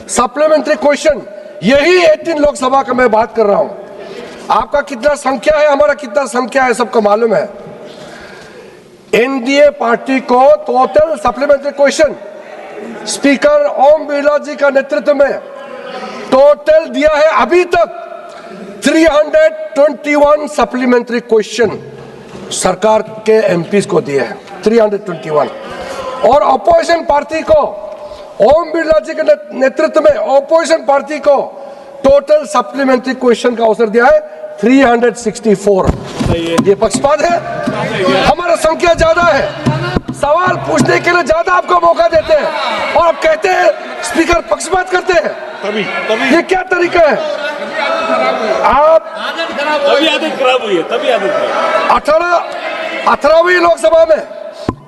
Speaker 1: सप्लीमेंट्री क्वेश्चन, यही 18 लोकसभा का मैं बात कर रहा हूं। आपका कितना संख्या है, हमारा कितना संख्या है, सबको मालूम है। एनडीए पार्टी को total supplementary question speaker Om Birla जी का नेतृत्व में टोटल दिया है अभी तक 321 सप्लीमेंट्री क्वेश्चन सरकार के एमपीज को दिए हैं, 321। और अपोजिशन पार्टी को ओम बिरला जी के नेतृत्व में अपोजिशन पार्टी को टोटल सप्लीमेंट्री क्वेश्चन का अवसर दिया है 364। ये पक्षपात है? हमारा संख्या ज्यादा है, सवाल पूछने के लिए ज्यादा आपको मौका देते हैं और आप कहते हैं स्पीकर पक्षपात करते हैं।
Speaker 3: तभी
Speaker 1: ये क्या तरीका है? आप
Speaker 3: तभी आदत खराब हुई है, तभी आदत खराब।
Speaker 1: 18वीं लोकसभा में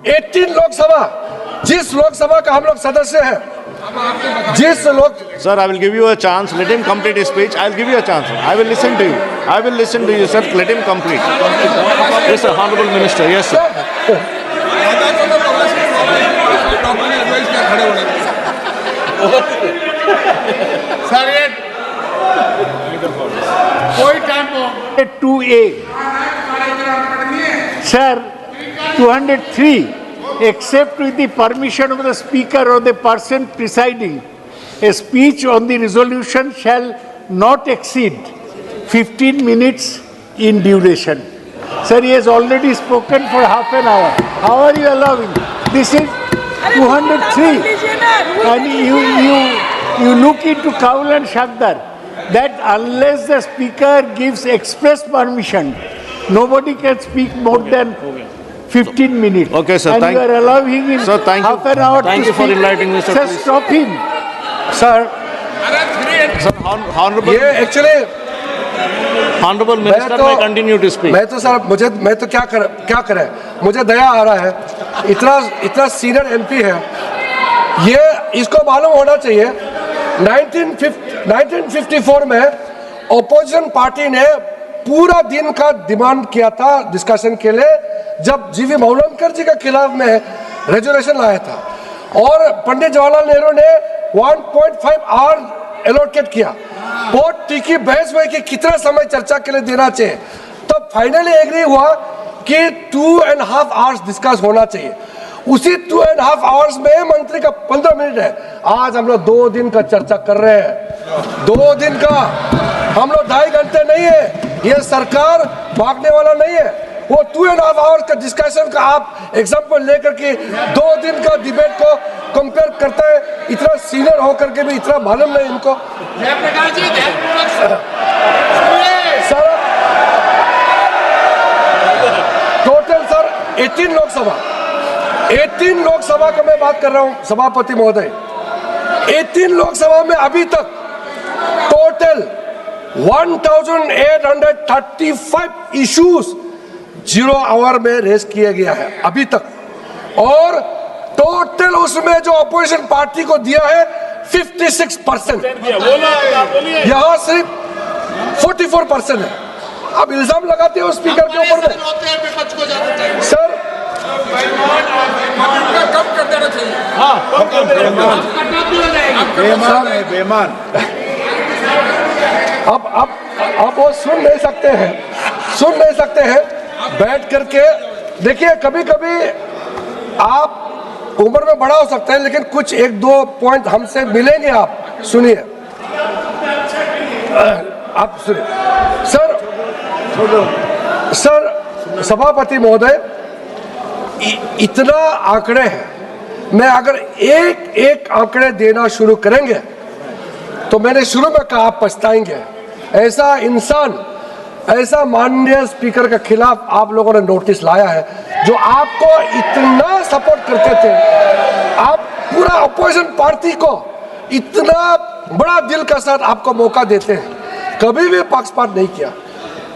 Speaker 1: 18 लोकसभा, जिस लोकसभा का हम लोग सदस्य हैं, जिस लोक
Speaker 3: Sir, I will give you a chance. Let him complete his speech. I will give you a chance. I will listen to you. I will listen to you, sir. Let him complete. Yes, sir. Honorable Minister. Yes, sir.
Speaker 2: Sir ये कोई time को
Speaker 4: 2A. Sir, 203, except with the permission of the speaker or the person presiding, a speech on the resolution shall not exceed 15 minutes in duration. Sir, he has already spoken for half an hour. How are you allowing? This is 203. And you look into Kaul and Shakdar that unless the speaker gives express permission, nobody can speak more than 15 minutes.
Speaker 3: Okay, sir.
Speaker 4: And you are allowing him
Speaker 3: Sir, thank you.
Speaker 4: half an hour
Speaker 3: Thank
Speaker 4: to
Speaker 3: you for
Speaker 4: speak.
Speaker 3: enlightening me, sir.
Speaker 4: Sir,
Speaker 3: Please.
Speaker 4: stop him.
Speaker 1: Sir,
Speaker 3: Sir, Honorable,
Speaker 1: ये actually
Speaker 3: Honorable Minister may continue to speak.
Speaker 1: मैं तो sir मैं तो क्या करें, मुझे दया आ रहा है, इतना सीनियर एमपी है, ये इसको मालूम होना चाहिए 1954 में ऑपोजिशन पार्टी ने पूरा दिन का डिमांड किया था डिस्कशन के लिए, जब जीवी मावलंकर जी के खिलाफ में रेजोल्यूशन लाया था, और पंडित जवाहरलाल नेहरू ने 1.5 आवर एलोकेट किया। बहुत तीखी बहस हुई कि कितना समय चर्चा के लिए देना चाहिए, तब फाइनली एग्री हुआ कि 2.5 आवर्स डिस्कस होना चाहिए। उसी 2.5 आवर्स में मंत्री का 15 मिनट है। आज हम लोग 2 दिन का चर्चा कर रहे हैं, 2 दिन का, हम लोग 2.5 घंटे नहीं है। ये सरकार भागने वाला नहीं है, वो 2.5 आवर्स का डिस्कशन का आप एग्जाम्पल लेकर के 2 दिन का डिबेट को कंपेयर करता है। इतना सीनियर होकर के भी इतना मालूम नहीं इनको।
Speaker 2: जयप्रकाश जी
Speaker 1: सर टोटल सर 18 लोकसभा का मैं बात कर रहा हूं सभापति महोदय। 18 लोकसभा में अभी तक टोटल 1835 इश्यूज 0 आवर में रेस किया गया है अभी तक, और टोटल उसमें जो अपोजिशन पार्टी को दिया है 56%, यहाँ सिर्फ 44% है। अब इल्जाम लगाते हो स्पीकर के ऊपर में।
Speaker 2: होते हैं विपक्ष को जाना चाहिए
Speaker 1: सर
Speaker 2: कम कर देना चाहिए।
Speaker 4: बेमान।
Speaker 1: अब वो सुन नहीं सकते हैं बैठ करके। देखिए कभी कभी आप उम्र में बड़ा हो सकता है, लेकिन कुछ 1-2 पॉइंट हमसे मिलेंगे। आप सुनिए, आप सुनिए सर सभापति महोदय, इतना आंकड़े हैं, मैं अगर एक आंकड़े देना शुरू करेंगे तो मैंने शुरू में कहा आप पछताएंगे। ऐसा इंसान, ऐसा माननीय स्पीकर के खिलाफ आप लोगों ने नोटिस लाया है, जो आपको इतना सपोर्ट करते थे। आप पूरा अपोजिशन पार्टी को इतना बड़ा दिल का साथ आपको मौका देते हैं, कभी भी पक्षपात नहीं किया,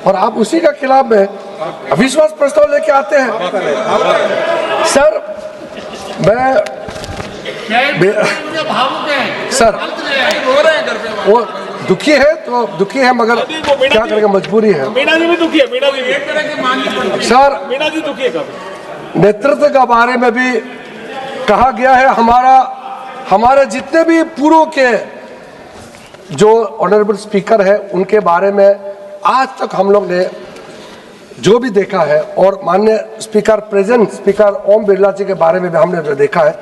Speaker 1: और आप उसी के खिलाफ में अविश्वास प्रस्ताव लेके आते हैं। सर
Speaker 2: भावुक हैं
Speaker 1: सर
Speaker 2: रो रहे हैं घर पे।
Speaker 1: वो दुखी है मगर क्या करेंगे, मजबूरी है।
Speaker 5: मीणा जी भी दुखी है, मीणा जी भी
Speaker 2: एक तरह की मांगी पड़ती है।
Speaker 1: सर
Speaker 5: मीणा जी दुखी है काफी।
Speaker 1: नेतृत्व के बारे में भी कहा गया है। हमारे जितने भी पूर्व के जो ऑनरेबल स्पीकर है उनके बारे में आज तक हम लोग ने जो भी देखा है, और माननीय speaker present speaker Om Birla जी के बारे में भी हमने जो देखा है,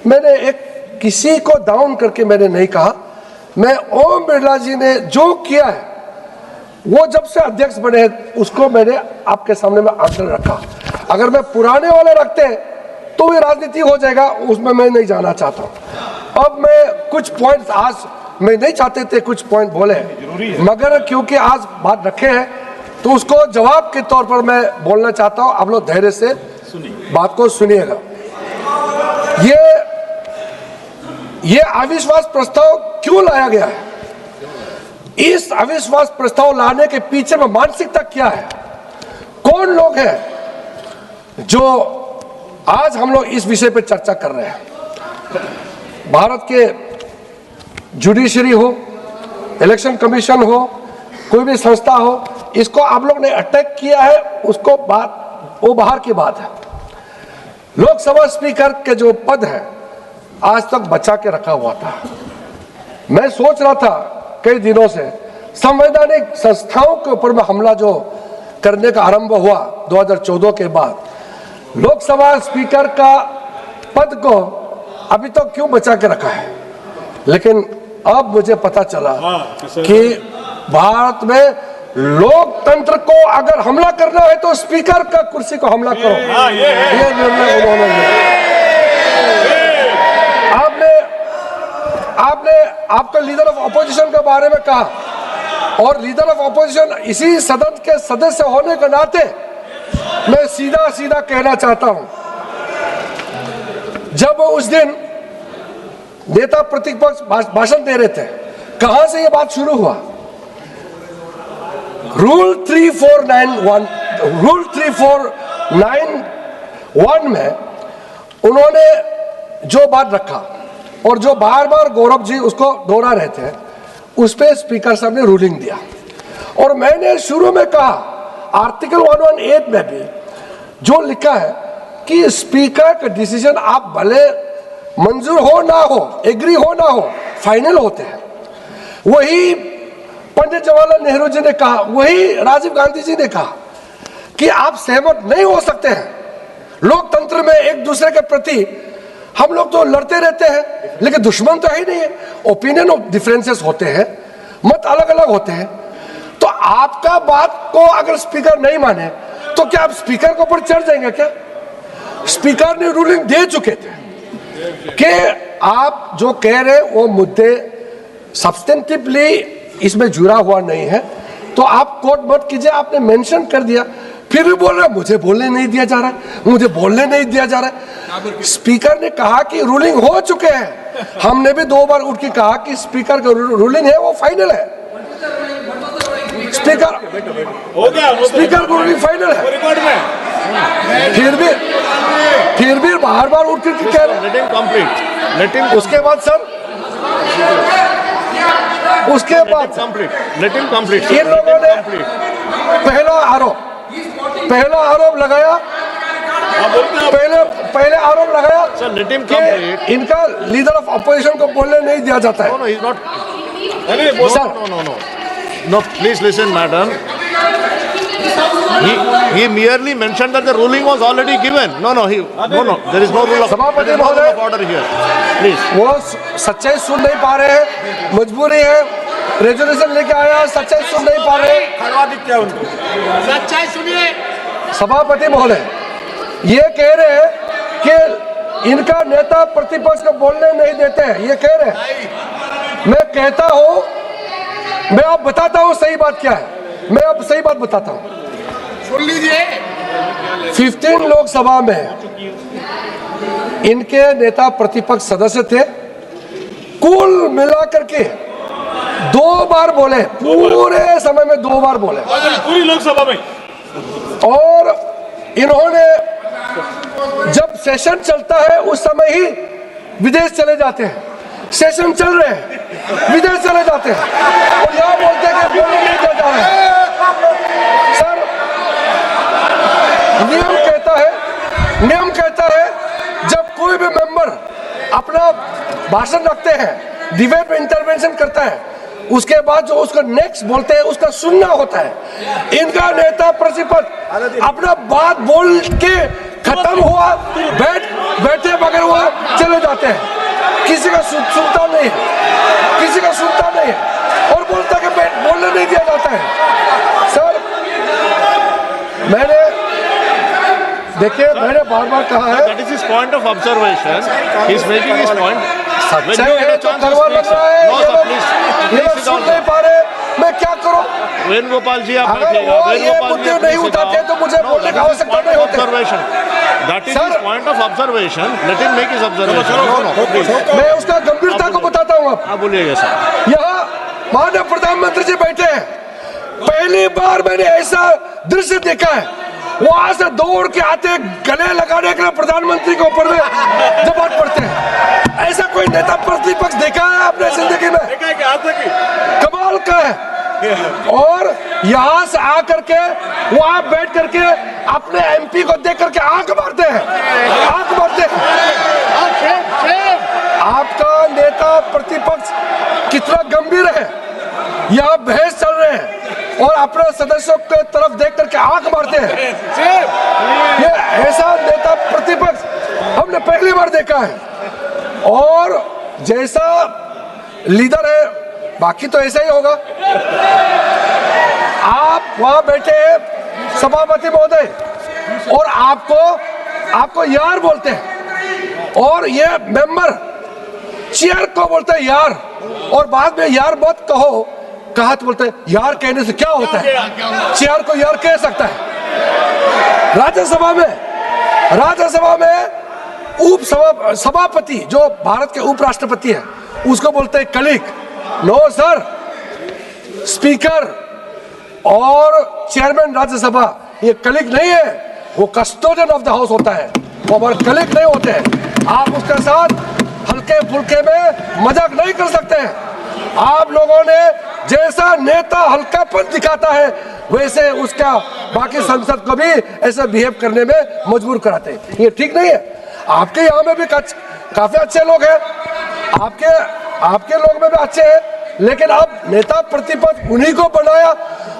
Speaker 1: मैंने एक किसी को डाउन करके मैंने नहीं कहा। मैं ओम बिरला जी ने जो किया है, वो जब से अध्यक्ष बने उसको मैंने आपके सामने में आंकड़े रखा। अगर मैं पुराने वाले रखते तो ये राजनीति हो जाएगा, उसमें मैं नहीं जाना चाहता हूँ। अब मैं कुछ पॉइंट्स आज मैं नहीं चाहते थे कुछ पॉइंट बोले, मगर क्योंकि आज बात रखे हैं तो उसको जवाब के तौर पर मैं बोलना चाहता हूँ। आप लोग धैर्य से बात को सुनिएगा। ये अविश्वास प्रस्ताव क्यों लाया गया है? इस अविश्वास प्रस्ताव लाने के पीछे में मानसिकता क्या है? कौन लोग हैं जो आज हम लोग इस विषय पर चर्चा कर रहे हैं। भारत के जुडिशरी हो, इलेक्शन कमीशन हो, कोई भी संस्था हो, इसको आप लोग ने अटैक किया है, उसको बात वो बाहर की बात है। लोकसभा स्पीकर के जो पद है आज तक बचा के रखा हुआ था। मैं सोच रहा था कई दिनों से संवैधानिक संस्थाओं के ऊपर में हमला जो करने का आरंभ हुआ 2014 के बाद, लोकसभा स्पीकर का पद को अभी तक क्यों बचा के रखा है। लेकिन अब मुझे पता चला कि भारत में लोकतंत्र को अगर हमला करना है तो स्पीकर का कुर्सी को हमला करो, ये निर्णय उन्होंने लिया। आपने आपका लीडर ऑफ ऑपोजिशन के बारे में कहा, और लीडर ऑफ ऑपोजिशन इसी सदन के सदस्य होने के नाते मैं सीधा सीधा कहना चाहता हूं, जब उस दिन नेता प्रतिपक्ष भाषण दे रहे थे, कहां से यह बात शुरू हुआ? रूल 3491 में उन्होंने जो बात रखा और जो बार बार गौरव जी उसको दोहरा रहे थे, उस पे स्पीकर साहब ने रूलिंग दिया। और मैंने शुरू में कहा आर्टिकल 118 में भी जो लिखा है कि स्पीकर का डिसीजन आप भले मंजूर हो ना हो, एग्री हो ना हो, फाइनल होते हैं। वही पंडित जवाहरलाल नेहरू जी ने कहा, वही राजीव गांधी जी ने कहा कि आप सहमत नहीं हो सकते हैं। लोकतंत्र में एक दूसरे के प्रति हम लोग तो लड़ते रहते हैं, लेकिन दुश्मन तो है ही नहीं है। ओपिनियन ऑफ डिफरेंसेस होते हैं, मत अलग अलग होते हैं। तो आपका बात को अगर स्पीकर नहीं माने तो क्या आप स्पीकर के ऊपर चढ़ जाएंगे क्या? स्पीकर ने रूलिंग दे चुके थे कि आप जो कह रहे वो मुद्दे सब्सटेंटिवली इसमें जुड़ा हुआ नहीं है, तो आप कोट मत कीजिए। आपने मेंशन कर दिया, फिर भी बोल रहे मुझे बोलने नहीं दिया जा रहा है, मुझे बोलने नहीं दिया जा रहा है। स्पीकर ने कहा कि रूलिंग हो चुके हैं। हमने भी 2 बार उठ के कहा कि स्पीकर का रूलिंग है वो फाइनल है। स्पीकर
Speaker 5: हो गया,
Speaker 1: स्पीकर का रूलिंग फाइनल है।
Speaker 5: रिकॉर्ड में
Speaker 1: फिर भी बार बार उठ के कह रहे।
Speaker 3: Let him complete. Let him
Speaker 1: उसके बाद सर, उसके बाद
Speaker 3: Let him complete.
Speaker 1: इन लोगों ने पहला आरोप लगाया, पहले आरोप लगाया
Speaker 3: Sir, let him
Speaker 1: कि
Speaker 3: complete.
Speaker 1: इनका लीडर ऑफ ऑपोजिशन को बोलने नहीं दिया जाता है।
Speaker 3: No, he's not.
Speaker 1: Sir,
Speaker 3: No, please listen, madam. He merely mentioned that the ruling was already given. No, there is no rule of
Speaker 1: सभापति
Speaker 3: there is no rule
Speaker 1: महोदय,
Speaker 3: of order here. Please.
Speaker 1: वो सच्चाई सुन नहीं पा रहे हैं, मजबूरी है, रेजोल्यूशन लेके आया, सच्चाई सुन नहीं पा रहे।
Speaker 2: सच्चाई सुनिए।
Speaker 1: सभापति महोदय ये कह रहे हैं कि इनका नेता प्रतिपक्ष को बोलने नहीं देते हैं, ये कह रहे हैं। मैं कहता हूं, मैं आप बताता हूं सही बात क्या है, मैं अब सही बात बताता हूं।
Speaker 2: सुन लीजिए।
Speaker 1: 15 लोकसभा में इनके नेता प्रतिपक्ष सदस्य थे, कुल मिलाकर के 2 बार बोले, पूरे समय में 2 बार बोले।
Speaker 5: पूरी लोकसभा में
Speaker 1: और इन्होंने जब सेशन चलता है उस समय ही विदेश चले जाते हैं। सेशन चल रहे हैं, विदेश चले जाते हैं और यहाँ बोलते हैं कि बोलने नहीं दिया जा रहा है। सर, नियम कहता है जब कोई भी मेंबर अपना भाषण रखते हैं, डिबेट में इंटरवेंशन करता है, उसके बाद जो उसका नेक्स्ट बोलते हैं उसका सुनना होता है। इनका नेता प्रतिपक्ष अपना बात बोल के खत्म हुआ, बैठे बगैर हुआ चले जाते हैं, किसी का सुनता नहीं है, किसी का सुनता नहीं है और बोलता कि बोलने नहीं दिया जाता है। सर, मैंने बार बार कहा है,
Speaker 3: That is his point of observation. He is making his point.
Speaker 1: सच्चाई है तो करवा लग रहा है।
Speaker 3: No,
Speaker 1: ये
Speaker 3: sir,
Speaker 1: लोग
Speaker 3: please
Speaker 1: सुन नहीं पा रहे, मैं क्या करूं?
Speaker 3: वेणुगोपाल जी, आप
Speaker 1: अगर
Speaker 3: बैठिएगा।
Speaker 1: वो ये मुद्दे नहीं उठाते तो मुझे बोलने की आवश्यकता नहीं होती।
Speaker 3: Observation. That is his point of observation. Let him make his observation. No, please.
Speaker 1: मैं उसका गंभीरता को बताता हूं। अब
Speaker 3: आप बोलिएगा सर।
Speaker 1: यहाँ माननीय प्रधानमंत्री जी बैठे हैं, पहली बार मैंने ऐसा दृश्य देखा है वहां से दौड़ के आते गले लगाने के लिए प्रधानमंत्री के ऊपर में जबान पड़ते हैं। ऐसा कोई नेता प्रतिपक्ष देखा है आपने जिंदगी में?
Speaker 5: देखा है कि आज तक
Speaker 1: कमाल का है। और यहाँ से आकर के वहां बैठ करके अपने एमपी को देख करके आंख मारते हैं, आंख मारते हैं। आपका नेता प्रतिपक्ष कितना गंभीर है, यहाँ बहस चल रहे हैं और अपने सदस्यों के तरफ देख करके आंख मारते हैं। ये ऐसा नेता प्रतिपक्ष हमने पहली बार देखा है। और जैसा लीडर है बाकी तो ऐसा ही होगा। आप वहां बैठे हैं सभापति महोदय और आपको यार बोलते हैं और ये मेंबर चेयर को बोलते हैं यार, और बाद में यार मत कहा तो बोलते हैं यार कहने से क्या होता है, चेयर को यार कह सकता है। राज्यसभा में सभापति जो भारत के उपराष्ट्रपति है उसको बोलते हैं कलीग। नो सर, स्पीकर और चेयरमैन राज्यसभा ये कलीग नहीं है, वो कस्टोडियन ऑफ द हाउस होता है, वो हमारे कलीग नहीं होते हैं। आप उसके साथ हल्के फुल्के में मजाक नहीं कर सकते हैं। आप लोगों ने जैसा नेता हल्कापन दिखाता है वैसे उसका बाकी संसद को भी ऐसा बिहेव करने में मजबूर कराते हैं। ये ठीक नहीं है। आपके यहाँ में भी काफी अच्छे लोग हैं, आपके लोग में भी अच्छे हैं, लेकिन अब नेता प्रतिपक्ष उन्हीं को बनाया,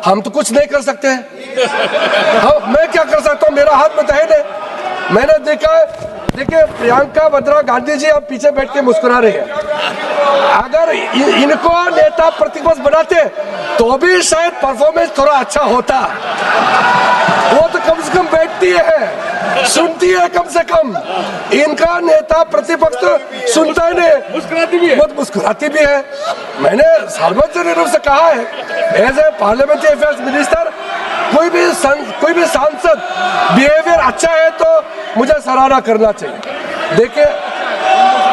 Speaker 1: हम तो कुछ नहीं कर सकते हैं। मैं क्या कर सकता हूँ, मेरा हाथ में तो है नहीं। मैंने देखा है, देखिए प्रियंका वाड्रा गांधी जी अब पीछे बैठ के मुस्कुरा रहे हैं। अगर इनको नेता प्रतिपक्ष बनाते तो भी शायद परफॉर्मेंस थोड़ा अच्छा होता। वो तो कम से कम बैठती है, सुनती है कम से कम। इनका नेता प्रतिपक्ष तो सुनता ही नहीं, मुस्कुराती भी है, बहुत मुस्कुराती भी है। मैंने सार्वजनिक रूप से कहा है, as a parliamentary affairs minister कोई भी सांसद बिहेवियर अच्छा है तो मुझे सराहना करना चाहिए। देखिए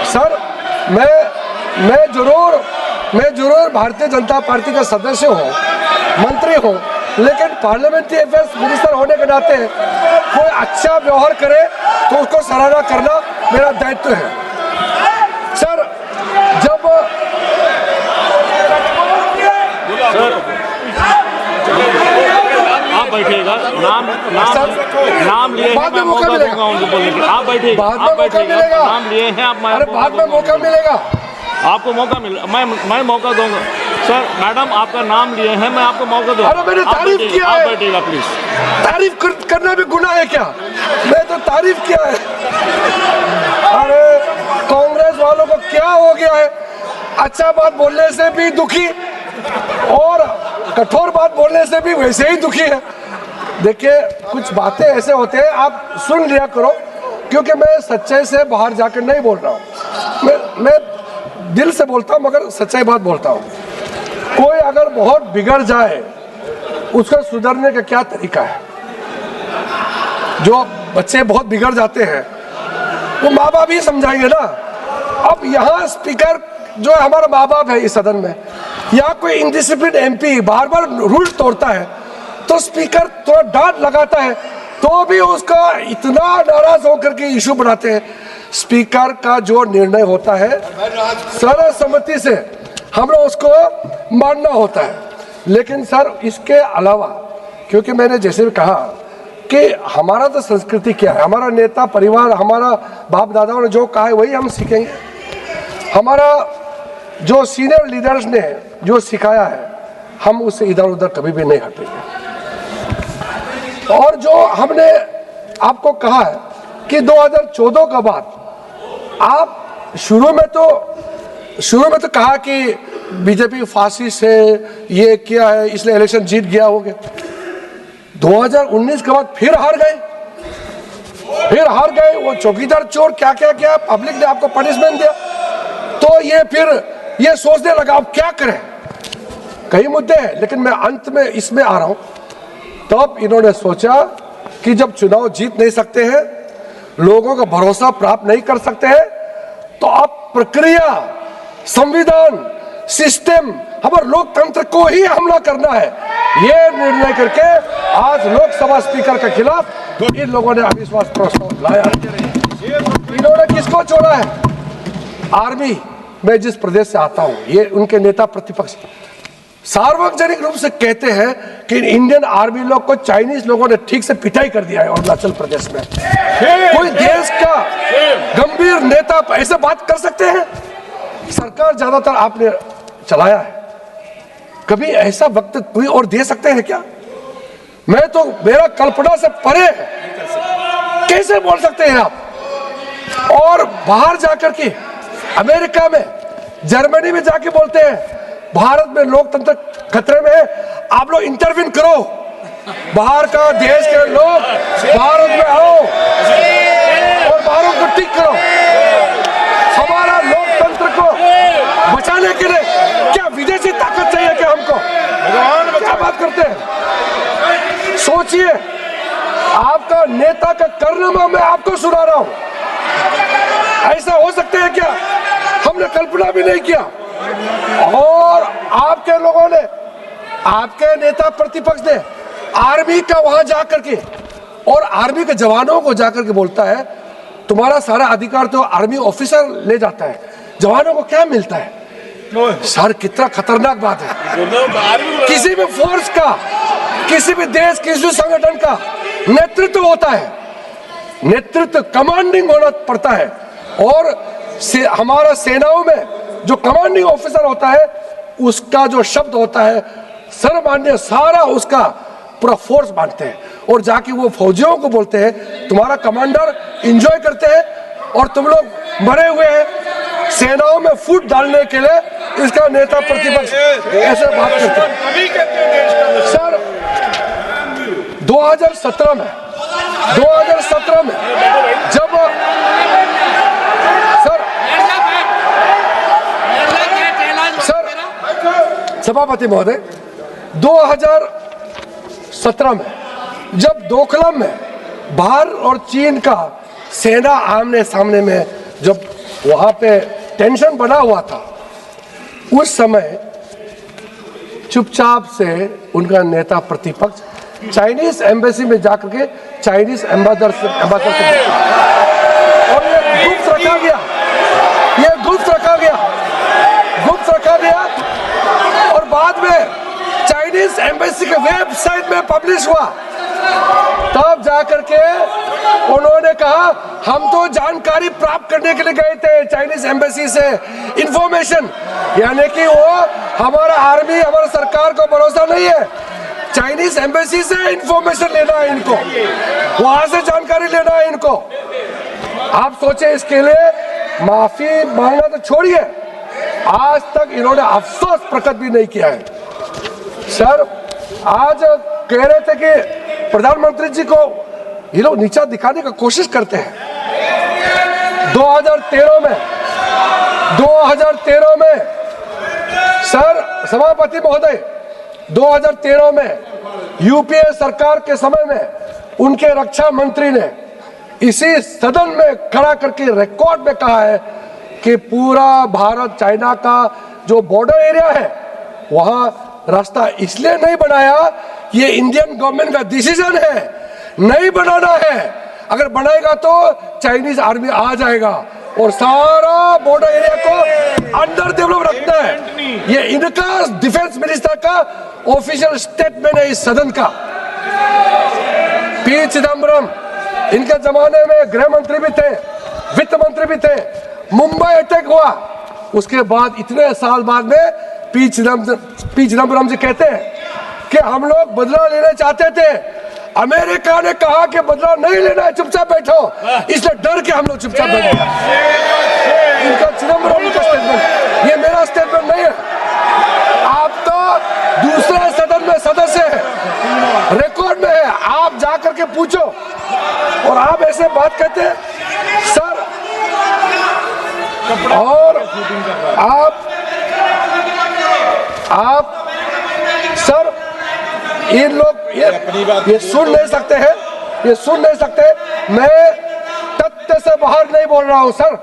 Speaker 1: सर, मैं जरूर भारतीय जनता पार्टी का सदस्य हूँ, मंत्री हूँ, लेकिन पार्लियामेंट्री अफेयर्स मिनिस्टर होने के नाते कोई अच्छा व्यवहार करे तो उसको सराहना करना मेरा दायित्व है। सर जब
Speaker 3: आप बैठिएगा, नाम लिए हैं, मैं मौका दूंगा उनको बोलने के। आप बैठिएगा, नाम लिए हैं आप,
Speaker 1: बाद में मौका मिलेगा,
Speaker 3: आपको मौका मिल, मैं मौका दूंगा। सर मैडम आपका नाम लिए हैं, मैं आपको मौका दूंगा।
Speaker 1: अरे मैंने तारीफ किया है।
Speaker 3: आप बैठिएगा प्लीज।
Speaker 1: तारीफ करना भी गुनाह है क्या? मैं तो तारीफ किया है। अरे कांग्रेस वालों को क्या हो गया है, अच्छा बात बोलने से भी दुखी और कठोर बात बोलने से भी वैसे ही दुखी है। देखिए कुछ बातें ऐसे होते हैं, आप सुन लिया करो, क्योंकि मैं सच्चाई से बाहर जाकर नहीं बोल रहा हूँ। मैं दिल से बोलता हूँ मगर सच्चाई बात बोलता हूँ। कोई अगर बहुत बिगड़ जाए उसका सुधरने का क्या तरीका है? जो बच्चे बहुत बिगड़ जाते हैं वो माँ बाप ही समझाएंगे ना। अब यहाँ स्पीकर जो है हमारा माँ बाप है इस सदन में, या कोई इनडिसिप्लिन एमपी बार बार रूल तोड़ता है तो स्पीकर थोड़ा डांट लगाता है तो भी उसका इतना नाराज होकर के इशू बनाते हैं। स्पीकर का जो निर्णय होता है सर्वसम्मति से हम लोग उसको मानना होता है। लेकिन सर इसके अलावा, क्योंकि मैंने जैसे भी कहा कि हमारा तो संस्कृति क्या है, हमारा नेता परिवार, हमारा बाप दादाओं ने जो कहा है वही हम सीखेंगे। हमारा जो सीनियर लीडर्स ने जो सिखाया है हम उससे इधर उधर कभी भी नहीं हटेंगे। और जो हमने आपको कहा है कि 2014 के बाद आप शुरू में तो कहा कि बीजेपी फांसी से ये किया है इसलिए इलेक्शन जीत गया हो गया। 2019 के बाद फिर हार गए। वो चौकीदार चोर क्या पब्लिक ने आपको पनिशमेंट दिया तो ये सोचने लगा अब क्या करें। कई मुद्दे हैं लेकिन मैं अंत में इसमें आ रहा हूं। तब इन्होंने सोचा कि जब चुनाव जीत नहीं सकते हैं, लोगों का भरोसा प्राप्त नहीं कर सकते हैं, तो अब प्रक्रिया, संविधान, सिस्टम हमारे लोकतंत्र को ही हमला करना है, ये निर्णय करके आज लोकसभा स्पीकर के खिलाफ इन लोगों ने अविश्वास प्रस्ताव लाया। इन्होंने किसको छोड़ा है? आर्मी, मैं जिस प्रदेश से आता हूं, ये उनके नेता प्रतिपक्ष सार्वजनिक रूप से कहते हैं कि इंडियन आर्मी लोग को चाइनीज लोगों ने ठीक से पिटाई कर दिया है अरुणाचल प्रदेश में। कोई देश का गंभीर नेता ऐसे बात कर सकते हैं? सरकार ज्यादातर आपने चलाया है, कभी ऐसा वक्त कोई और दे सकते हैं क्या? मैं तो, मेरा कल्पना से परे है, कैसे बोल सकते हैं आप? और बाहर जाकर के अमेरिका में, जर्मनी में जाके बोलते हैं भारत में लोकतंत्र खतरे में है, आप लोग इंटरवीन करो, बाहर का देश के लोग भारत में आओ और भारत को ठीक करो। हमारा लोकतंत्र को बचाने के लिए क्या विदेशी ताकत चाहिए क्या हमको? क्या बात करते हैं? सोचिए, आपका नेता का कारनामा मैं आपको सुना रहा हूं। ऐसा हो सकता है क्या? हमने कल्पना भी नहीं किया। और आपके लोगों ने, आपके नेता प्रतिपक्ष ने आर्मी का वहां जाकर के और आर्मी के जवानों को जाकर के बोलता है तुम्हारा सारा अधिकार तो आर्मी ऑफिसर ले जाता है, जवानों को क्या मिलता है? सर, कितना खतरनाक बात है। किसी भी फोर्स का, किसी भी देश, किसी भी संगठन का नेतृत्व होता है, नेतृत्व कमांडिंग होना पड़ता है। और हमारा सेनाओं में जो कमांडिंग ऑफिसर होता है, उसका जो शब्द होता है सर्वमान्य, सारा उसका पूरा फोर्स मानते हैं। और जाके वो फौजियों को बोलते हैं तुम्हारा कमांडर एंजॉय करते हैं और तुम लोग मरे हुए हैं सेनाओं में फूट डालने के लिए। इसका नेता प्रतिपक्ष ऐसे बात करते हैं। सर, 2017 में जब सभापति महोदय, 2017 में जब डोकलाम में भारत और चीन का सेना आमने सामने में जब वहां पे टेंशन बना हुआ था, उस समय चुपचाप से उनका नेता प्रतिपक्ष चाइनीज एम्बेसी में जाकर के चाइनीज एम्बेसडर से और ये गुप्त रखा गया, और बाद में चाइनीज एम्बेसी के वेबसाइट में पब्लिश हुआ। तब जाकर के उन्होंने कहा हम तो जानकारी प्राप्त करने के लिए गए थे चाइनीज एम्बेसी से, इंफॉर्मेशन, यानी कि वो हमारा आर्मी, हमारा सरकार को भरोसा नहीं है, चाइनीज एम्बेसी से इंफॉर्मेशन लेना है इनको, वहां से जानकारी लेना है इनको। आप सोचे, इसके लिए माफी मांगना तो छोड़िए, आज तक इन्होंने अफसोस प्रकट भी नहीं किया है। सर, आज कह रहे थे कि प्रधानमंत्री जी को ये लोग नीचा दिखाने का कोशिश करते हैं। 2013 में सर, सभापति महोदय, 2013 में यूपीए सरकार के समय में उनके रक्षा मंत्री ने इसी सदन में खड़ा करके रिकॉर्ड में कहा है कि पूरा भारत चाइना का जो बॉर्डर एरिया है वहां रास्ता इसलिए नहीं बनाया, ये इंडियन गवर्नमेंट का डिसीजन है, नहीं बनाना है। अगर बनाएगा तो चाइनीज आर्मी आ जाएगा और सारा बॉर्डर एरिया को अंडर डेवलप रखना है। ये इनका डिफेंस मिनिस्टर का ऑफिशियल स्टेटमेंट है इस सदन का। पी चिदम्बरम, इनके जमाने में गृह मंत्री भी थे, वित्त मंत्री भी थे। मुंबई अटैक हुआ, उसके बाद इतने साल बाद में पी चिदम्बरम जी कहते हैं कि हम लोग बदला लेना चाहते थे, अमेरिका ने कहा कि बदला नहीं लेना है, चुपचाप बैठो, इसलिए डर के हम लोग चुपचाप बैठ गए। इनका चिदम्बरम का स्टेटमेंट, ये मेरा स्टेटमेंट नहीं है। आप तो दूसरे सदन में सदस्य हैं, रिकॉर्ड में है, आप जाकर के पूछो और आप ऐसे बात कहते हैं सर। और आप सर, इन लोग ये सुन नहीं सकते हैं, ये सुन नहीं सकते। मैं तथ्य से बाहर नहीं बोल रहा हूं सर,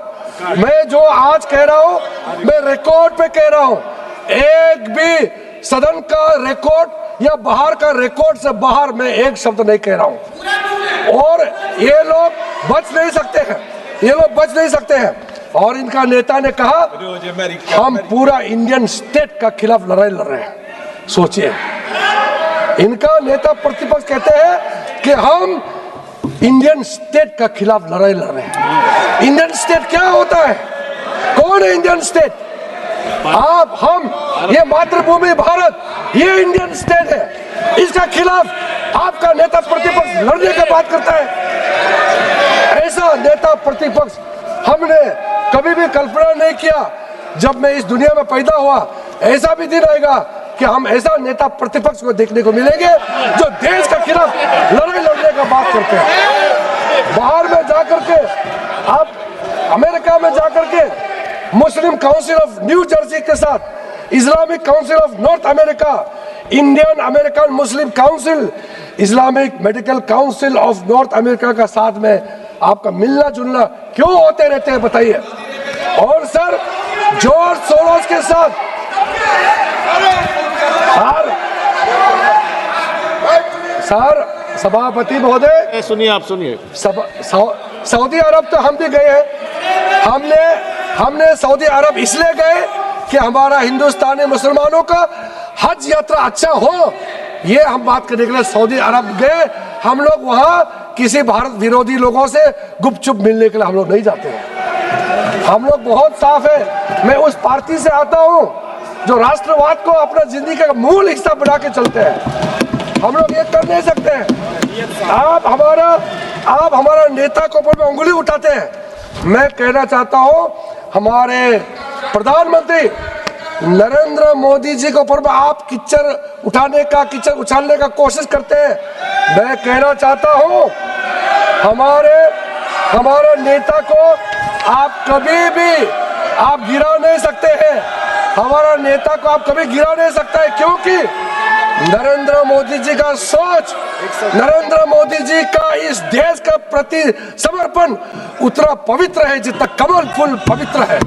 Speaker 1: मैं जो आज कह रहा हूं मैं रिकॉर्ड पे कह रहा हूं। एक भी सदन का रिकॉर्ड या बाहर का रिकॉर्ड से बाहर मैं एक शब्द नहीं कह रहा हूं, और ये लोग बच नहीं सकते हैं, ये लोग बच नहीं सकते हैं। और इनका नेता ने कहा हम पूरा इंडियन स्टेट का खिलाफ लड़ाई लड़ रहे हैं। सोचिए, इनका नेता प्रतिपक्ष कहते हैं कि हम इंडियन स्टेट का खिलाफ लड़ाई लड़ रहे हैं। इंडियन स्टेट क्या होता है? कौन है इंडियन स्टेट? आप, हम, ये मातृभूमि भारत, ये इंडियन स्टेट है। इसका खिलाफ आपका नेता प्रतिपक्ष लड़ने की बात करता है। ऐसा नेता प्रतिपक्ष हमने कभी भी कल्पना नहीं किया। जब मैं इस दुनिया में पैदा हुआ, ऐसा भी दिन आएगा कि हम ऐसा नेता प्रतिपक्ष को देखने को मिलेंगे जो देश के खिलाफ लड़ाई लड़ने का बात करते हैं। बाहर में जाकर के, आप अमेरिका में जाकर के मुस्लिम काउंसिल ऑफ न्यू जर्सी के साथ Islamic council of north America, Indian American Muslim council, Islamic medical council of north America का साथ में आपका मिलना जुलना क्यों होते रहते हैं बताइए? और सर, जॉर्ज सोरोस के साथ सर सभापति महोदय,
Speaker 3: सुनिए, आप सुनिए।
Speaker 1: सऊदी अरब तो हम भी गए हैं। हमने सऊदी अरब इसलिए गए कि हमारा हिंदुस्तानी मुसलमानों का हज यात्रा अच्छा हो, ये हम बात करने के लिए सऊदी अरब गए। हम लोग वहाँ किसी भारत विरोधी लोगों से गुपचुप मिलने के लिए हम लोग नहीं जाते हैं। हम लोग बहुत साफ है। मैं उस पार्टी से आता हूँ जो राष्ट्रवाद को अपना जिंदगी का मूल हिस्सा बना के चलते हैं। हम लोग ये कर नहीं सकते हैं। आप हमारा नेता को ऊपर में उंगली उठाते हैं। मैं कहना चाहता हूँ, हमारे प्रधानमंत्री नरेंद्र मोदी जी के ऊपर में आप कीचड़ उछालने का कोशिश करते हैं। मैं कहना चाहता हूँ, हमारे नेता को आप कभी भी आप गिरा नहीं सकते हैं। हमारा नेता को आप कभी गिरा नहीं सकते हैं, क्योंकि नरेंद्र मोदी जी का सोच, नरेंद्र मोदी जी का इस देश का प्रति समर्पण उतना पवित्र है जितना कमल फूल पवित्र है।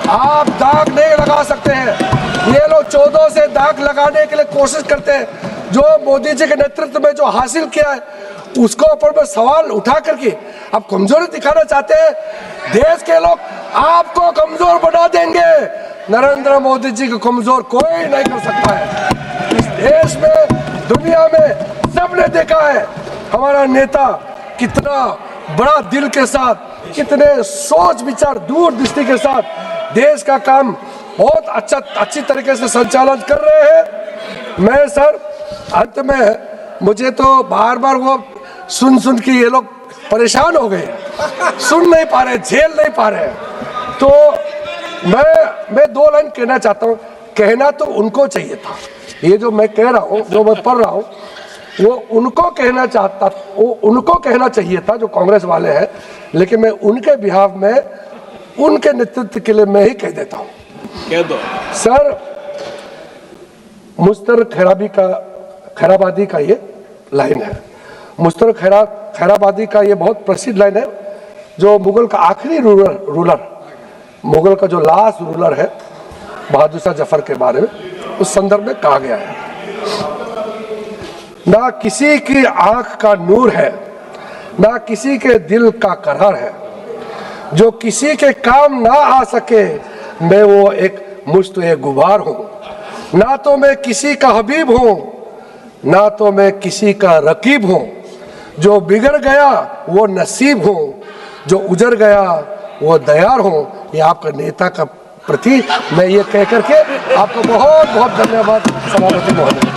Speaker 1: आप दाग नहीं लगा सकते हैं। ये लोग 14 से दाग लगाने के लिए कोशिश करते हैं। जो मोदी जी के नेतृत्व में जो हासिल किया है उसको ऊपर में सवाल उठा करके आप कमजोरी दिखाना चाहते हैं। देश के लोग आपको कमजोर बना देंगे। नरेंद्र मोदी जी को कमजोर कोई नहीं कर सकता है। इस देश में, दुनिया में सबने देखा है हमारा नेता कितना बड़ा दिल के साथ, कितने सोच विचार दूरदृष्टि के साथ देश का काम बहुत अच्छी तरीके से संचालन कर रहे हैं। मैं सर, अंत में मुझे तो बार बार वो सुन के ये लोग परेशान हो गए, सुन नहीं पा रहे, झेल नहीं पा रहे। तो मैं 2 लाइन कहना चाहता हूँ। कहना तो उनको चाहिए था, ये जो मैं कह रहा हूँ, जो मैं पढ़ रहा हूँ, वो उनको कहना चाहिए था जो कांग्रेस वाले हैं, लेकिन मैं उनके बिहाफ में, उनके नेतृत्व के लिए मैं ही कह देता हूँ।
Speaker 5: कह दो
Speaker 1: सर, मुश्तर खैराबादी का ये लाइन है। मुश्तर खैराबादी का ये बहुत प्रसिद्ध लाइन है, जो मुगल का आखिरी रूलर, मुगल का जो लास्ट रूलर है बहादुर शाह जफर के बारे में, उस संदर्भ में कहा गया है, ना किसी की आंख का नूर है, ना किसी के दिल का करार है, जो किसी के काम ना आ सके मैं वो एक मुश्त गुबार हूँ। ना तो मैं किसी का हबीब हूँ, ना तो मैं किसी का रकीब हूँ। जो बिगड़ गया वो नसीब हूँ, जो उजड़ गया वो दयार हूँ। ये आपका नेता का प्रति मैं ये कह करके आपको बहुत बहुत धन्यवाद सभापति महोदय।